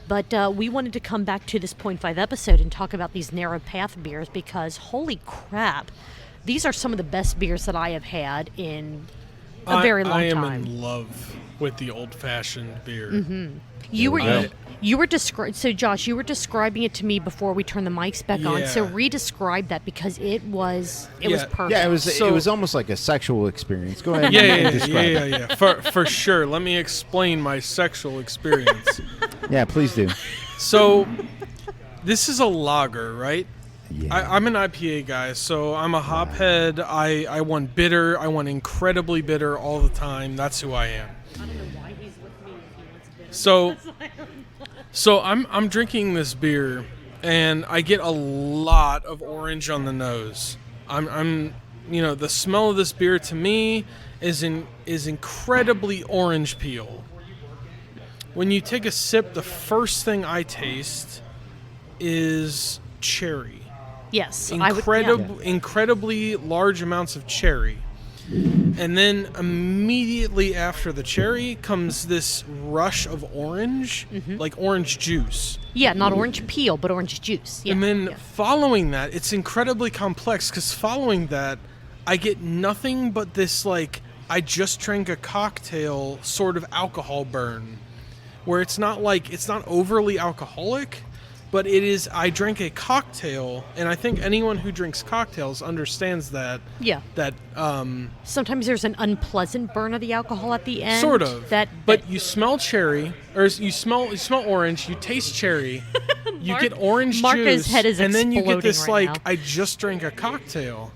S5: But we wanted to come back to this 0.5 episode and talk about these narrow path beers because, holy crap, these are some of the best beers that I have had in a very long
S4: I am
S5: time.
S4: in love with the old-fashioned beer.
S5: You
S2: There we
S5: were
S2: go.
S5: you were so Josh, you were describing it to me before we turned the mics back on. So
S4: Yeah.
S5: re-describe that because it was
S4: Yeah.
S5: perfect.
S2: Yeah, it
S4: So-
S2: was almost like a sexual experience. Go ahead
S4: Yeah,
S2: and
S4: yeah,
S2: describe
S4: yeah,
S2: it.
S4: yeah, yeah. For sure. Let me explain my sexual experience.
S2: Yeah, please do.
S4: So, this is a lager, right?
S2: Yeah.
S4: I'm an IPA guy, so I'm a hophead. I want bitter. I want incredibly bitter all the time. That's who I am.
S5: I don't know why he's with me if he wants bitter.
S4: So I'm drinking this beer, and I get a lot of orange on the nose. I'm the smell of this beer to me is incredibly orange peel. When you take a sip, the first thing I taste is cherry.
S5: Yes, I would. Yeah.
S4: Incredibly large amounts of cherry. And then immediately after the cherry comes this rush of orange, like orange juice.
S5: Yeah, not orange peel, but orange juice. Yeah.
S4: And then
S5: yeah.
S4: following that, it's incredibly complex because following that, I get nothing but this, like, I just drank a cocktail sort of alcohol burn, where it's not overly alcoholic, but it is, I drank a cocktail, and I think anyone who drinks cocktails understands that.
S5: Yeah.
S4: That,
S5: Sometimes there's an unpleasant burn of the alcohol at the end.
S4: sort of.
S5: That.
S4: But you smell cherry, or you smell orange, you taste cherry, you get orange
S5: Marco's
S4: juice,
S5: head is
S4: and then you get
S5: exploding
S4: this,
S5: right
S4: like,
S5: now.
S4: I just drank a cocktail.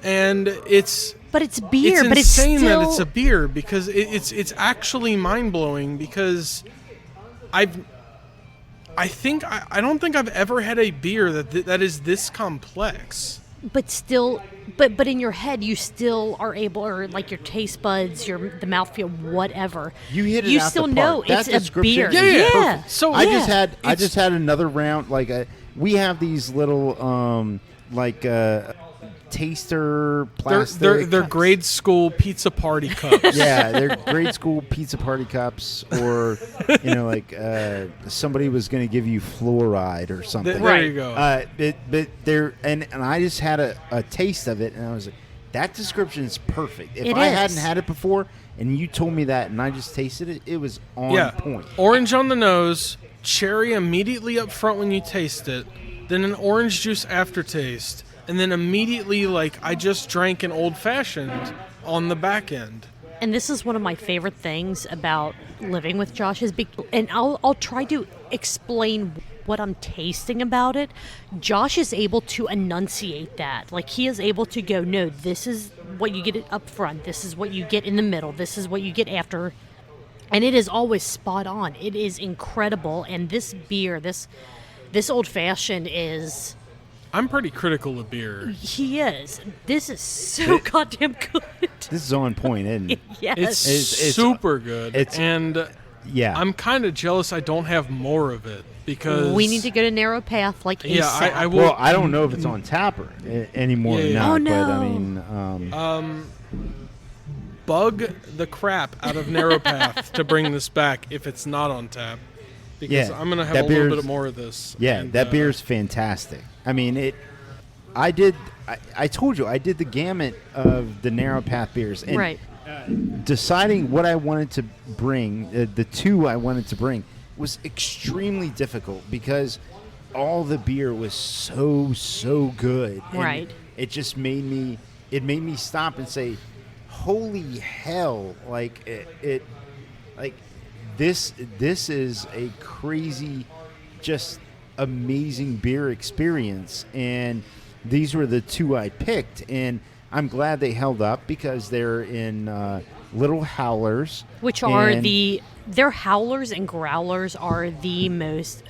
S4: And it's
S5: But it's beer.
S4: it's
S5: but it's
S4: insane
S5: still.
S4: that it's a beer because it's actually mind blowing because I don't think I've ever had a beer that is this complex.
S5: But still, but in your head, you still are able, or like your taste buds, the mouthfeel, whatever.
S2: You hit it
S5: You
S2: out the
S5: still
S2: park.
S5: know
S2: That
S5: it's a
S2: description
S5: beer.
S2: is
S4: Yeah.
S5: Yeah.
S4: So
S2: I
S5: Yeah.
S2: just had another round. We have these little taster plastic.
S4: They're grade school pizza party cups.
S2: Yeah, they're grade school pizza party cups, or somebody was going to give you fluoride or something.
S4: There you go.
S2: But they're and I just had a taste of it, and I was like, that description is perfect. If
S5: It
S2: I
S5: is.
S2: hadn't had it before, and you told me that, and I just tasted it, it was on point.
S4: Orange on the nose, cherry immediately up front when you taste it, then an orange juice aftertaste, and then immediately, like, I just drank an old fashioned on the back end.
S5: and this is one of my favorite things about living with Josh and I'll try to explain what I'm tasting about it. Josh is able to enunciate that. Like, he is able to go, no, this is what you get up front. This is what you get in the middle. This is what you get after. And it is always spot on. It is incredible. And this beer, this old fashioned is...
S4: I'm pretty critical of beer.
S5: He is. This is so goddamn good.
S2: This is on point, isn't it?
S5: Yes.
S4: It's super good. And
S2: yeah,
S4: I'm kind of jealous I don't have more of it because
S5: we need to go to Narrow Path like
S4: yeah,
S5: ASAP.
S4: I will.
S2: Well, I don't know if it's on tap anymore or not.
S5: Oh, no.
S2: But I mean,
S4: bug the crap out of Narrow Path to bring this back if it's not on tap, because I'm gonna have a little bit more of this.
S2: Yeah, that beer's fantastic. I mean, I told you I did the gamut of the Narrow Path beers, and
S5: right.
S2: Deciding what I wanted to bring, the two I wanted to bring, was extremely difficult because all the beer was so good. And
S5: right.
S2: it just made me stop and say, holy hell, like this is a crazy, just amazing beer experience. And these were the two I picked, and I'm glad they held up because they're in little howlers,
S5: which are their howlers and growlers are the most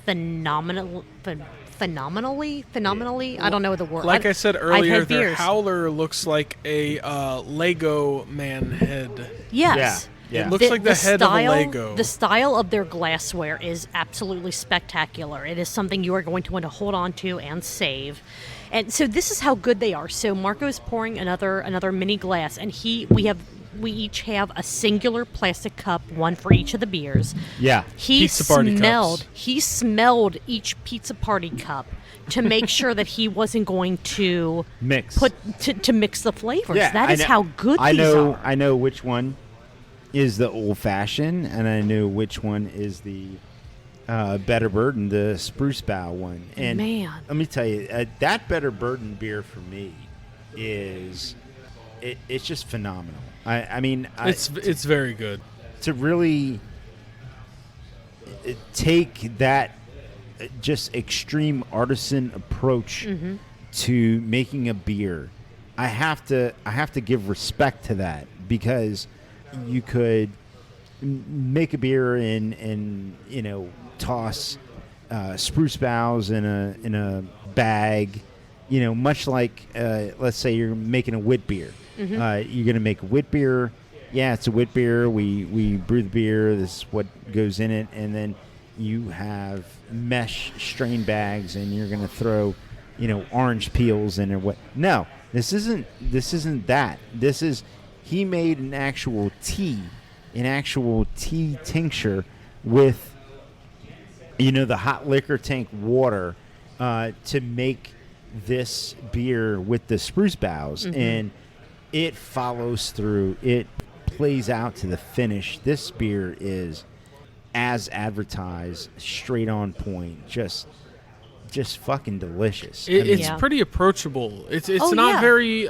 S5: phenomenally. I don't know the word.
S4: Like I said earlier, their howler looks like a Lego man head.
S5: Yes.
S2: Yeah.
S4: It looks like the head of a Lego.
S5: The style of their glassware is absolutely spectacular. It is something you are going to want to hold on to and save. And so this is how good they are. So Marco's pouring another mini glass, and we each have a singular plastic cup, one for each of the beers.
S2: Yeah.
S5: He smelled each pizza party cup to make sure that he wasn't going to
S2: mix
S5: the flavors.
S2: Yeah,
S5: that is how good these are.
S2: I know which one is the old fashioned, and I know which one is the Better Burden, the Spruce Bough one. And
S5: man,
S2: let me tell you, that Better Burden beer for me it's just phenomenal. I mean,
S4: it's very good.
S2: To really take that just extreme artisan approach to making a beer, I have to give respect to that, because you could make a beer and toss spruce boughs in a bag, much like let's say you're making a wit beer. You're gonna make a wit beer. Yeah, it's a wit beer. We brew the beer. This is what goes in it, and then you have mesh strain bags, and you're gonna throw, orange peels in or what? No, this isn't that. This is, he made an actual tea tincture with, the hot liquor tank water to make this beer with the spruce boughs, and it follows through. It plays out to the finish. This beer is, as advertised, straight on point. Just fucking delicious.
S4: It's pretty approachable. It's not very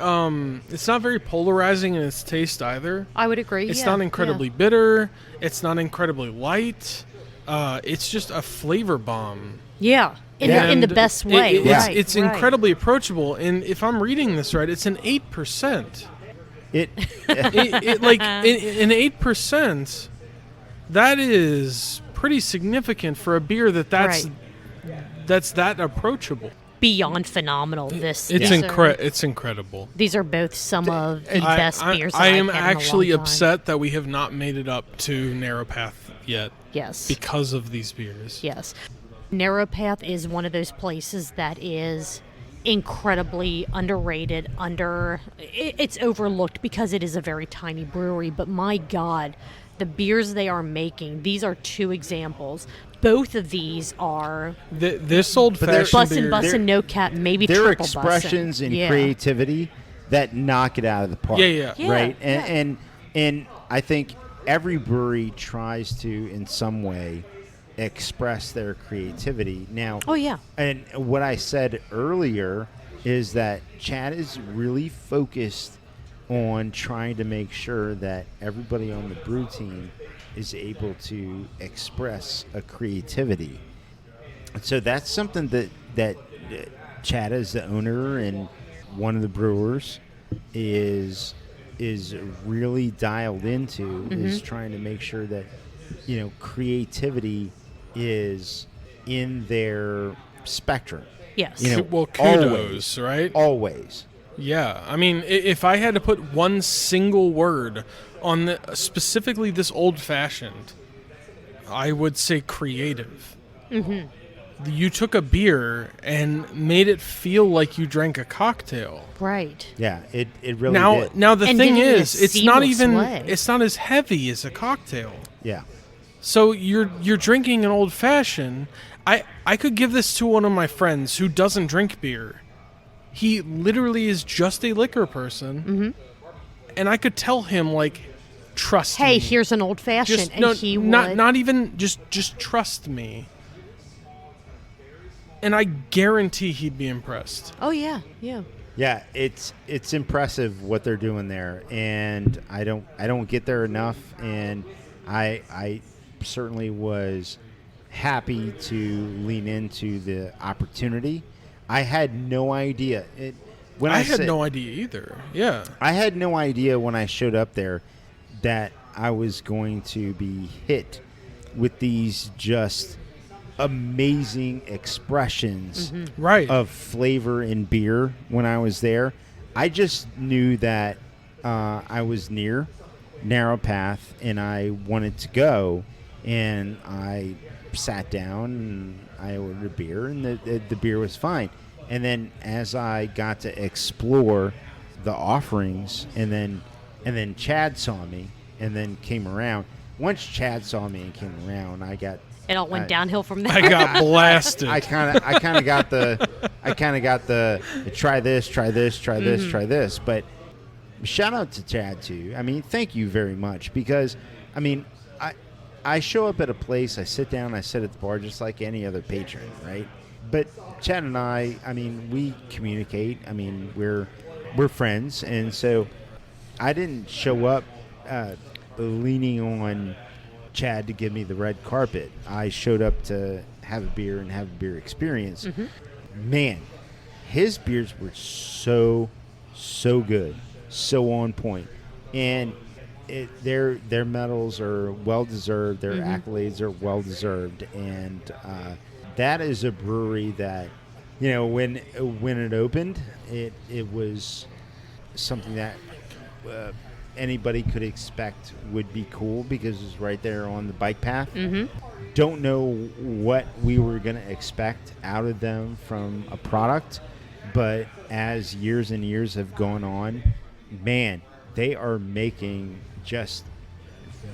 S4: polarizing in its taste either.
S5: I would agree.
S4: It's not incredibly bitter. It's not incredibly light. It's just a flavor bomb.
S5: Yeah. In the best way.
S4: It's incredibly approachable. And if I'm reading this right, it's an 8%. An 8%. That is pretty significant for a beer that's that approachable.
S5: Beyond phenomenal. It's
S4: incredible.
S5: These are both some of the best beers.
S4: I am actually upset that we have not made it up to Narrow Path yet.
S5: Yes.
S4: Because of these beers.
S5: Yes. Narrow Path is one of those places that is incredibly underrated. It's overlooked because it is a very tiny brewery, but my God, the beers they are making, these are two examples. Both of these are
S4: this old fashioned beer.
S5: Bus and No Cap, maybe
S2: they're
S5: triple
S2: expressions
S5: bussin'.
S2: and creativity that knock it out of the park. Right? And I think every brewery tries to, in some way, express their creativity. Now, and what I said earlier is that Chad is really focused on trying to make sure that everybody on the brew team is able to express a creativity. So that's something that Chad, as the owner and one of the brewers, is really dialed into, is trying to make sure that, creativity is in their spectrum.
S5: Yes.
S4: Well, kudos, right?
S2: Always.
S4: Yeah. I mean, if I had to put one single word on specifically this old-fashioned, I would say creative. Mm-hmm. You took a beer and made it feel like you drank a cocktail.
S5: Right.
S2: Yeah, it really did.
S4: Now the thing is, it's not
S5: way.
S4: It's not as heavy as a cocktail.
S2: Yeah.
S4: So you're drinking an old fashioned. I could give this to one of my friends who doesn't drink beer. He literally is just a liquor person, and I could tell him, like, trust me.
S5: Hey, here's an old fashioned, he would
S4: not even just trust me. And I guarantee he'd be impressed.
S5: Oh yeah.
S2: Yeah, it's impressive what they're doing there, and I don't get there enough, and I certainly was happy to lean into the opportunity. I had no idea.
S4: I had no idea either. Yeah.
S2: I had no idea when I showed up there that I was going to be hit with these just amazing expressions
S4: right.
S2: of flavor in beer when I was there. I just knew that I was near Narrow Path and I wanted to go, and I sat down and I ordered a beer, and the beer was fine. And then as I got to explore the offerings, and then Chad saw me and then came around. Once Chad saw me and came around,
S5: it all went downhill from there.
S4: I got blasted.
S2: I kind of got the try this, try this. But shout out to Chad too. I mean, thank you very much, because I mean, I show up at a place, I sit down, I sit at the bar just like any other patron, right? But Chad and I mean, we communicate. I mean, we're friends, and so I didn't show up leaning on Chad to give me the red carpet. I showed up to have a beer and have a beer experience. Man, his beers were so good, so on point, and their medals are well deserved. Their accolades are well deserved, and that is a brewery that, when it opened, it was something that anybody could expect would be cool, because it's right there on the bike path. Don't know what we were going to expect out of them from a product, but as years and years have gone on, man, they are making just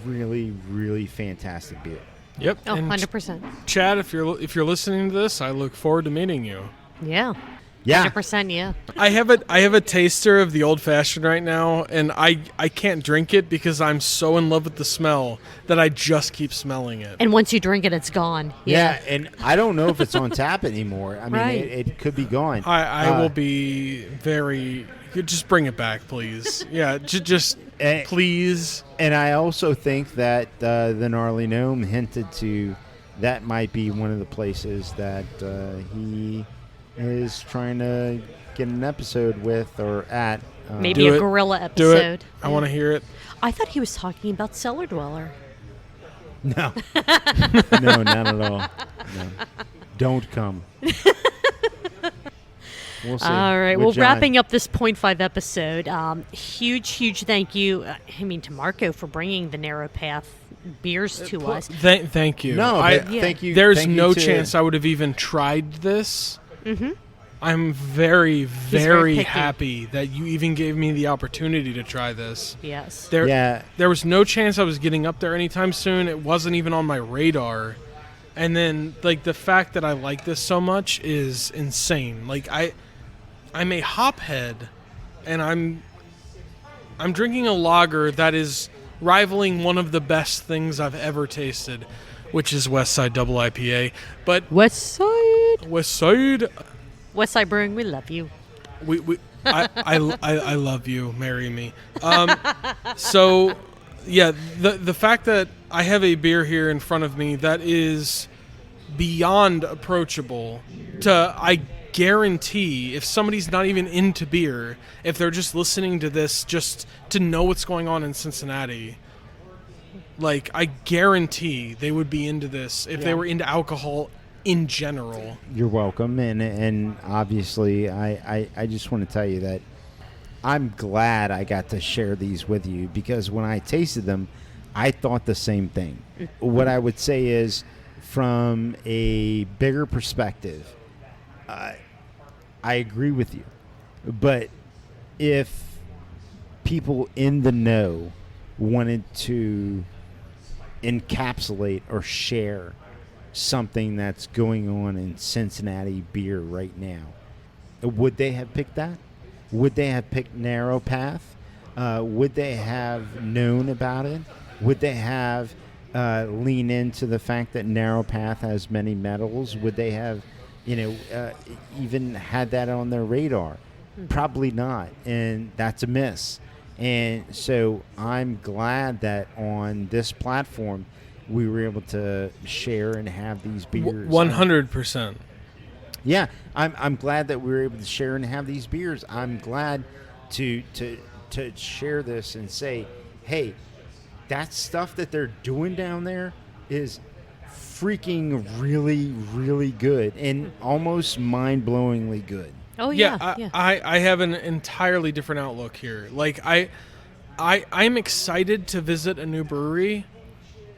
S2: really, really fantastic beer.
S4: Yep.
S5: Oh,
S4: and
S5: 100%.
S4: Chad, if you're listening to this, I look forward to meeting you.
S5: Yeah.
S2: Yeah.
S5: 100%, yeah.
S4: I have a taster of the old fashioned right now, and I can't drink it because I'm so in love with the smell that I just keep smelling it.
S5: And once you drink it, it's gone.
S2: Yeah, and I don't know if it's on tap anymore. I mean,
S5: Right.
S2: it could be gone.
S4: I will be very. Just bring it back, please. Yeah, just please.
S2: And I also think that the Gnarly Gnome hinted to that might be one of the places that he is trying to get an episode with or at.
S5: Maybe a gorilla episode.
S4: Do it. I want to hear it.
S5: I thought he was talking about Cellar Dweller.
S2: No. No, not at all. No. Don't come. We'll see.
S5: All right.
S2: With
S5: Well,
S2: John.
S5: wrapping up this 0.5 episode, huge thank you, to Marco for bringing the Narrow Path beers to us.
S4: Thank you.
S2: No, thank you.
S4: There's
S2: thank you
S4: no
S2: to-
S4: chance I would have even tried this. I'm very, very
S5: picky.
S4: happy that you even gave me the opportunity to try this.
S5: Yes.
S4: There was no chance I was getting up there anytime soon. It wasn't even on my radar. And then, like, the fact that I like this so much is insane. Like, I'm a hophead, and I'm drinking a lager that is rivaling one of the best things I've ever tasted, which is Westside Double IPA. But
S5: Westside
S4: Westside
S5: Brewing, we love you.
S4: I love you. Marry me. So, yeah, the fact that I have a beer here in front of me that is beyond approachable to, I guarantee, if somebody's not even into beer, if they're just listening to this just to know what's going on in Cincinnati, like, I guarantee they would be into this if they were into alcohol in general.
S2: You're welcome, and obviously I just want to tell you that I'm glad I got to share these with you, because when I tasted them, I thought the same thing. What I would say is, from a bigger perspective, I agree with you, but if people in the know wanted to encapsulate or share something that's going on in Cincinnati beer right now, would they have picked that? Would they have picked Narrow Path? Would they have known about it? Would they have leaned into the fact that Narrow Path has many metals? Would they have, even had that on their radar? Probably not, and that's a miss. And so I'm glad that on this platform we were able to share and have these beers.
S4: 100%.
S2: Yeah, I'm glad that we were able to share and have these beers. I'm glad to share this and say, hey, that stuff that they're doing down there is freaking really, really good and almost mind-blowingly good.
S5: Oh
S4: Yeah,
S5: yeah.
S4: I have an entirely different outlook here. Like, I'm excited to visit a new brewery.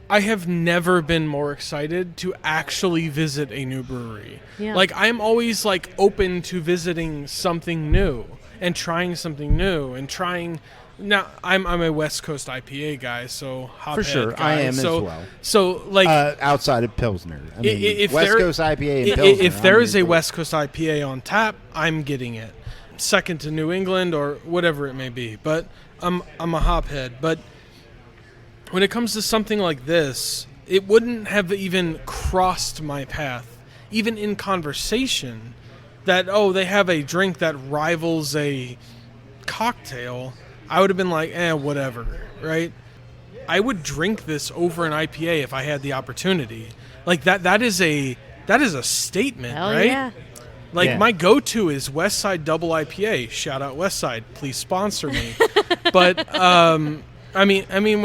S4: I have never been more excited to actually visit a new brewery.
S5: Yeah.
S4: Like, I'm always like open to visiting something new and trying something new and trying. Now, I'm a West Coast IPA guy, so
S2: For sure,
S4: guy.
S2: I am
S4: so,
S2: as well.
S4: So, like,
S2: Outside of Pilsner, I mean,
S4: if
S2: West
S4: there-
S2: Coast IPA and Pilsner.
S4: if there
S2: I'm
S4: is a
S2: into it.
S4: West Coast IPA on tap, I'm getting it. Second to New England or whatever it may be. But I'm a hophead. But when it comes to something like this, it wouldn't have even crossed my path, even in conversation, that, they have a drink that rivals a cocktail. I would have been like, whatever, right? I would drink this over an IPA if I had the opportunity. Like, that is a statement,
S5: Hell
S4: right?
S5: yeah.
S4: Like,
S2: Yeah.
S4: my go-to is Westside Double IPA. Shout out Westside, please sponsor me. But I mean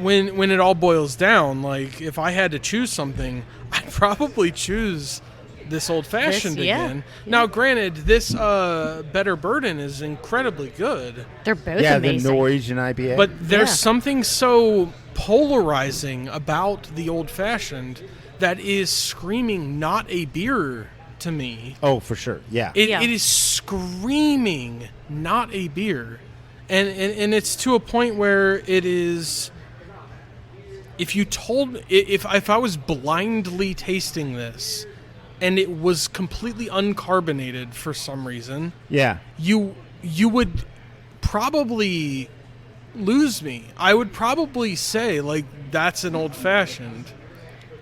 S4: when it all boils down, like, if I had to choose something, I'd probably choose this old fashioned
S5: This, yeah.
S4: again. Now, granted, this Better Burden is incredibly good,
S5: They're both
S2: the
S5: amazing.
S2: Norwegian IPA.
S4: but there's
S5: Yeah.
S4: something so polarizing about the old fashioned that is screaming not a beer to me.
S2: oh, for sure, yeah.
S4: It
S5: Yeah.
S4: is screaming not a beer, and it's to a point where it is. If I was blindly tasting this, and it was completely uncarbonated for some reason,
S2: Yeah.
S4: you would probably lose me. I would probably say, like, that's an old fashioned.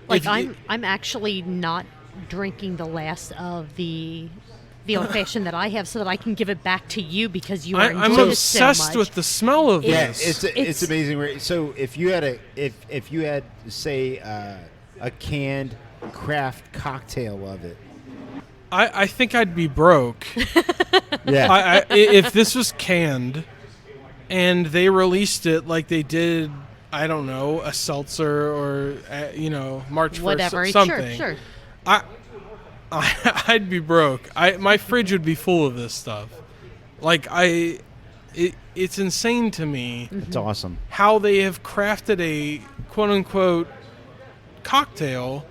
S5: Like, I'm actually not drinking the last of the old fashioned that I have, so that I can give it back to you, because you are
S4: I'm
S5: enjoying it so
S4: obsessed
S5: much.
S4: with the smell of
S2: Yeah,
S4: this.
S2: it's amazing. So if you had if you had, say, a canned craft cocktail of it,
S4: I think I'd be broke.
S2: yeah,
S4: If this was canned and they released it like they did, I don't know, a seltzer or March 1st,
S5: Whatever.
S4: something.
S5: Sure.
S4: I'd be broke. My fridge would be full of this stuff. Like, it's insane to me
S2: it's awesome.
S4: how they have crafted a quote unquote cocktail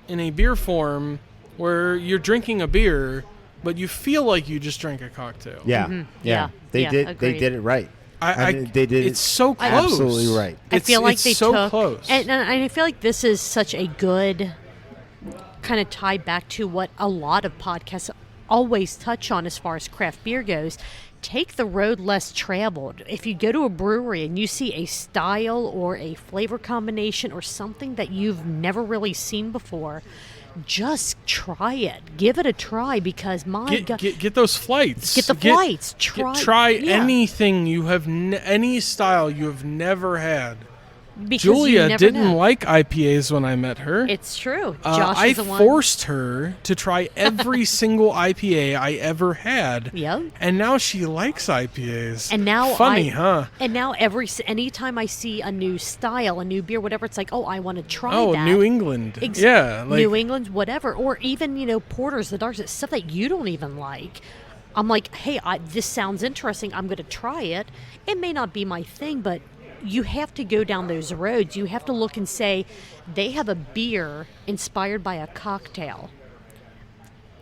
S4: in a beer form where you're drinking a beer, but you feel like you just drank a cocktail.
S2: Yeah,
S5: Yeah.
S2: They
S5: Yeah,
S2: did. They
S5: agreed.
S2: did it right.
S4: I
S2: mean, they did.
S4: It's so close.
S2: Absolutely right.
S5: I feel like they
S4: so
S5: took,
S4: close.
S5: and I feel like this is such a good kind of tie back to what a lot of podcasts always touch on as far as craft beer goes. Take the road less traveled. If you go to a brewery and you see a style or a flavor combination or something that you've never really seen before, just try it. Give it a try because my God.
S4: Get those flights.
S5: Get the flights.
S4: Try anything you have, any style you have never had.
S5: Because
S4: Julia didn't like IPAs when I met her.
S5: It's true. Josh
S4: I
S5: is the one.
S4: forced her to try every single IPA I ever had.
S5: Yep.
S4: And now she likes IPAs.
S5: And now
S4: funny, huh?
S5: And now anytime I see a new style, a new beer, whatever, it's like, oh, I want to try that.
S4: Oh, New England. Yeah. Like,
S5: New England, whatever. Or even, porters, the darks, stuff that you don't even like. I'm like, hey, this sounds interesting. I'm going to try it. It may not be my thing, but you have to go down those roads. You have to look and say, they have a beer inspired by a cocktail.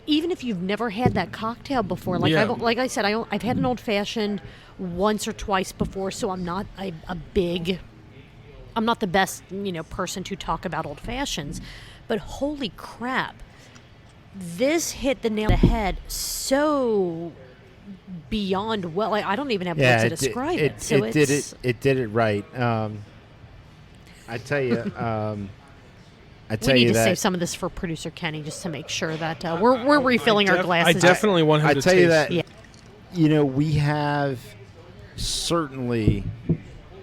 S5: Even if you've never had that cocktail before, like I said, I've had an old fashioned once or twice before, so I'm not the best person to talk about old fashions, but holy crap, this hit the nail on the head so beyond well. I don't even have words to describe it. So
S2: it did it right. I tell you.
S5: We need to save some of this for producer Kenny just to make sure that we're refilling our glasses.
S4: I definitely want him to
S2: tell
S4: taste.
S2: You that.
S5: Yeah.
S2: We have certainly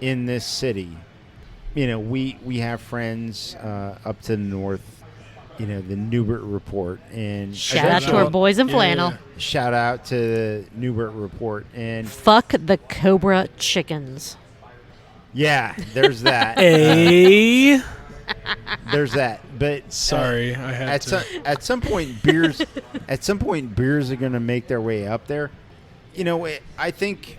S2: in this city. We have friends up to the north. The Newbert Report, and
S5: shout out to our boys in flannel.
S2: Shout out to the Newbert Report, and
S5: fuck the Cobra chickens.
S2: Yeah, there's that. There's that, but
S4: sorry, I had to.
S2: At some point, beers are going to make their way up there. I think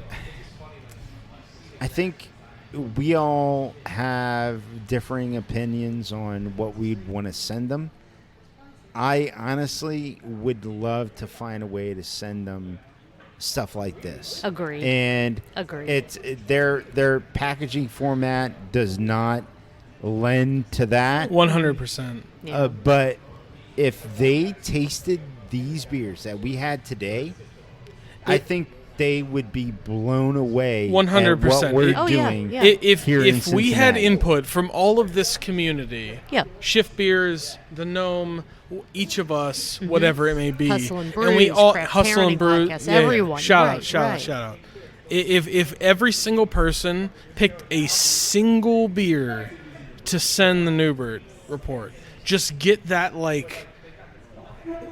S2: we all have differing opinions on what we'd want to send them. I honestly would love to find a way to send them stuff like this.
S5: Agreed.
S2: And it's their packaging format does not lend to that
S4: 100%.
S5: Yeah.
S2: But if they tasted these beers that we had today, I think they would be blown away
S4: 100%.
S2: at what we're doing.
S5: Yeah.
S4: If
S2: in
S4: we had
S2: Cincinnati.
S4: input from all of this community,
S5: Yeah.
S4: Shift Beers, the Gnome, each of us, whatever it may be,
S5: Hustle and Brews,
S4: and we all
S5: Craft
S4: Hustle and
S5: Parenting
S4: Brew,
S5: Podcast, everyone.
S4: Shout
S5: Right.
S4: out. If every single person picked a single beer to send the Newbert Report, just get that, like,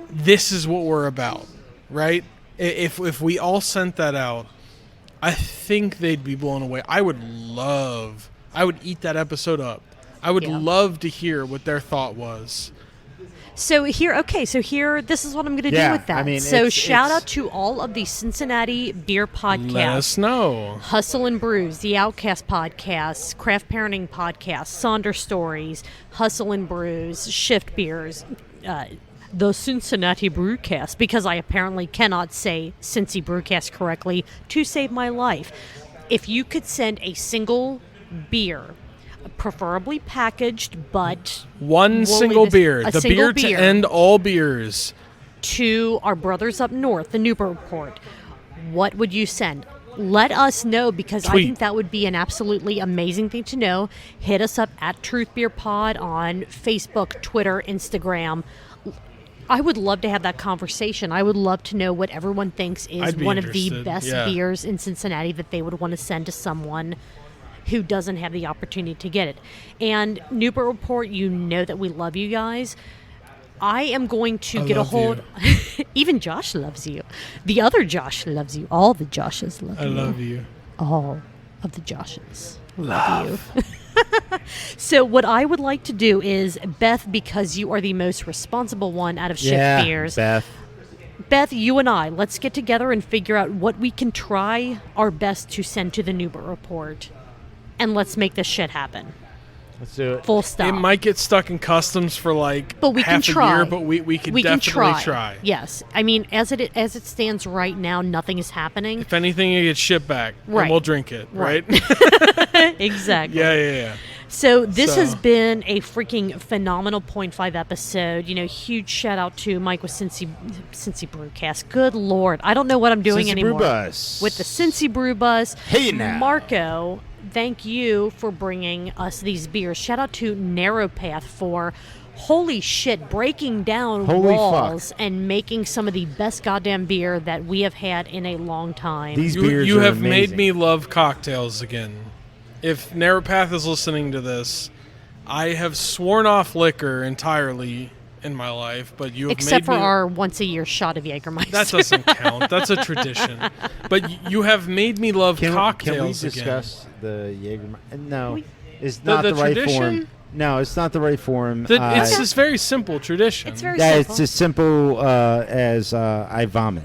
S4: this is what we're about, right? If we all sent that out, I think they'd be blown away. I would eat that episode up. I would love to hear what their thought was.
S5: So here, this is what I'm going to do with that.
S2: I mean,
S5: shout out to all of the Cincinnati beer podcasts.
S4: Let us know.
S5: Hustle and Brews, the Outcast Podcast, Craft Parenting Podcast, Sonder Stories, Hustle and Brews, Shift Beers, the Cincinnati Brewcast, because I apparently cannot say Cincy Brewcast correctly to save my life. If you could send a single beer, preferably packaged, but
S4: one single beer, the beer to end all beers,
S5: to our brothers up north, the Newbert Report, what would you send? Let us know, because
S4: Tweet.
S5: I think that would be an absolutely amazing thing to know. Hit us up at Truth Beer Pod on Facebook, Twitter, Instagram. I would love to have that conversation. I would love to know what everyone thinks is one of the best beers in Cincinnati that they would want to send to someone who doesn't have the opportunity to get it. And Newbert Report, you know that we love you guys. I am going to get a hold. Even Josh loves you. The other Josh loves you. All the Joshes love you.
S4: I love you.
S5: All of the Joshes love you. So what I would like to do is, Beth, because you are the most responsible one out of Shift Beers. Beth, you and I, let's get together and figure out what we can try our best to send to the Newbert Report. And let's make this shit happen.
S2: Let's do it.
S5: Full stop.
S4: It might get stuck in customs for like
S5: but we
S4: half
S5: can try.
S4: a year, but we can definitely try.
S5: Yes. I mean, as it stands right now, nothing is happening.
S4: If anything, it gets shipped back, and we'll drink it, right?
S5: Exactly.
S4: Yeah.
S5: So this has been a freaking phenomenal 0.5 episode. You know, huge shout out to Mike with Cincy Brewcast. Good Lord. I don't know what I'm doing
S2: Cincy
S5: anymore.
S2: Brew Bus.
S5: With the Cincy Brew Bus.
S2: Hey now.
S5: Marco, thank you for bringing us these beers. Shout out to Narrow Path for holy shit, breaking down
S2: Holy
S5: walls
S2: fuck.
S5: and making some of the best goddamn beer that we have had in a long time.
S2: These beers
S4: You
S2: are
S4: have
S2: amazing.
S4: made me love cocktails again. If Narrowpath is listening to this, I have sworn off liquor entirely in my life, but you have
S5: Except
S4: made
S5: for
S4: me...
S5: our once-a-year shot of Jägermeister.
S4: That doesn't count. That's a tradition. But you have made me love cocktails
S2: Can we
S4: again.
S2: discuss the Jägermeister? No,
S5: We-
S2: it's not
S4: the
S2: the right
S4: tradition?
S2: form. No, it's not the right form.
S4: It's this very simple tradition.
S5: It's very
S2: Yeah,
S5: simple.
S2: it's as simple as I vomit.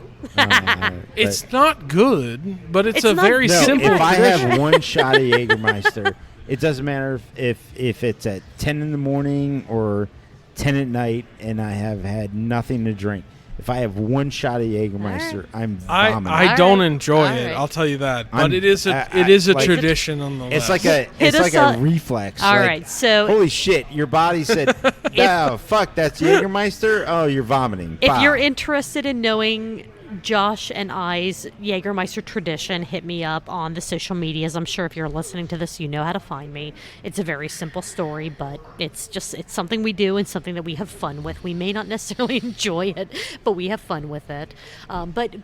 S4: It's not good, but it's
S5: It's
S4: a
S5: not-
S4: very
S2: no,
S4: simple
S2: if I
S4: tradition.
S2: have one shot of Jägermeister, it doesn't matter if it's at 10 in the morning or 10 at night and I have had nothing to drink. If I have one shot of Jägermeister, I'm vomiting.
S4: I don't enjoy
S5: All
S4: it.
S5: right.
S4: I'll tell you that. But
S2: I'm-
S4: it is
S2: I-
S4: a
S2: like-
S4: tradition nonetheless.
S2: It's like a
S5: Hit us up.
S2: reflex.
S5: All
S2: like,
S5: right, so
S2: holy shit, your body said, "Oh fuck, that's Jägermeister." Oh, you're vomiting.
S5: if
S2: Bah.
S5: you're interested in knowing Josh and I's Jägermeister tradition, hit me up on the social medias. I'm sure if you're listening to this, you know how to find me. It's a very simple story, but it's something we do and something that we have fun with. We may not necessarily enjoy it, but we have fun with it. But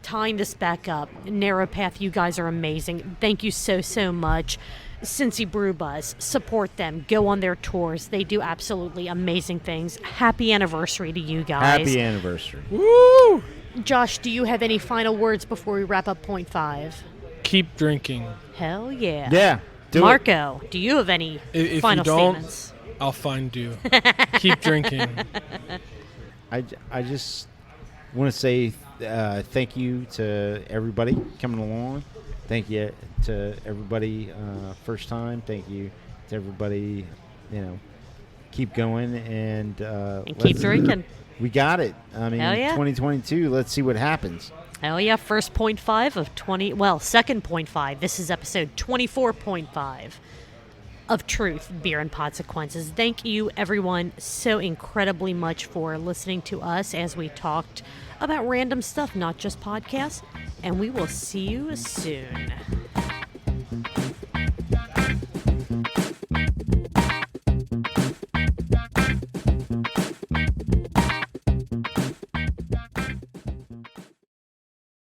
S5: tying this back up, Narrowpath, you guys are amazing. Thank you so much. Cincy Brew Bus, support them. Go on their tours. They do absolutely amazing things. Happy anniversary to you guys.
S2: Happy anniversary.
S4: Woo!
S5: Josh, do you have any final words before we wrap up point 5?
S4: Keep drinking.
S5: Hell yeah.
S2: Yeah, do it.
S5: Marco, do you have any
S4: If
S5: final
S4: you don't,
S5: statements?
S4: I'll find you. Keep drinking.
S2: I just want to say thank you to everybody coming along. Thank you to everybody first time. Thank you to everybody, keep going and
S5: Keep drinking.
S2: We got it. I mean,
S5: Hell yeah.
S2: 2022, let's see what happens.
S5: Hell yeah, first point 5 of 20, second point 5. This is episode 24.5 of Truth, Beer, and Consequences. Thank you, everyone, so incredibly much for listening to us as we talked about random stuff, not just podcasts. And we will see you soon.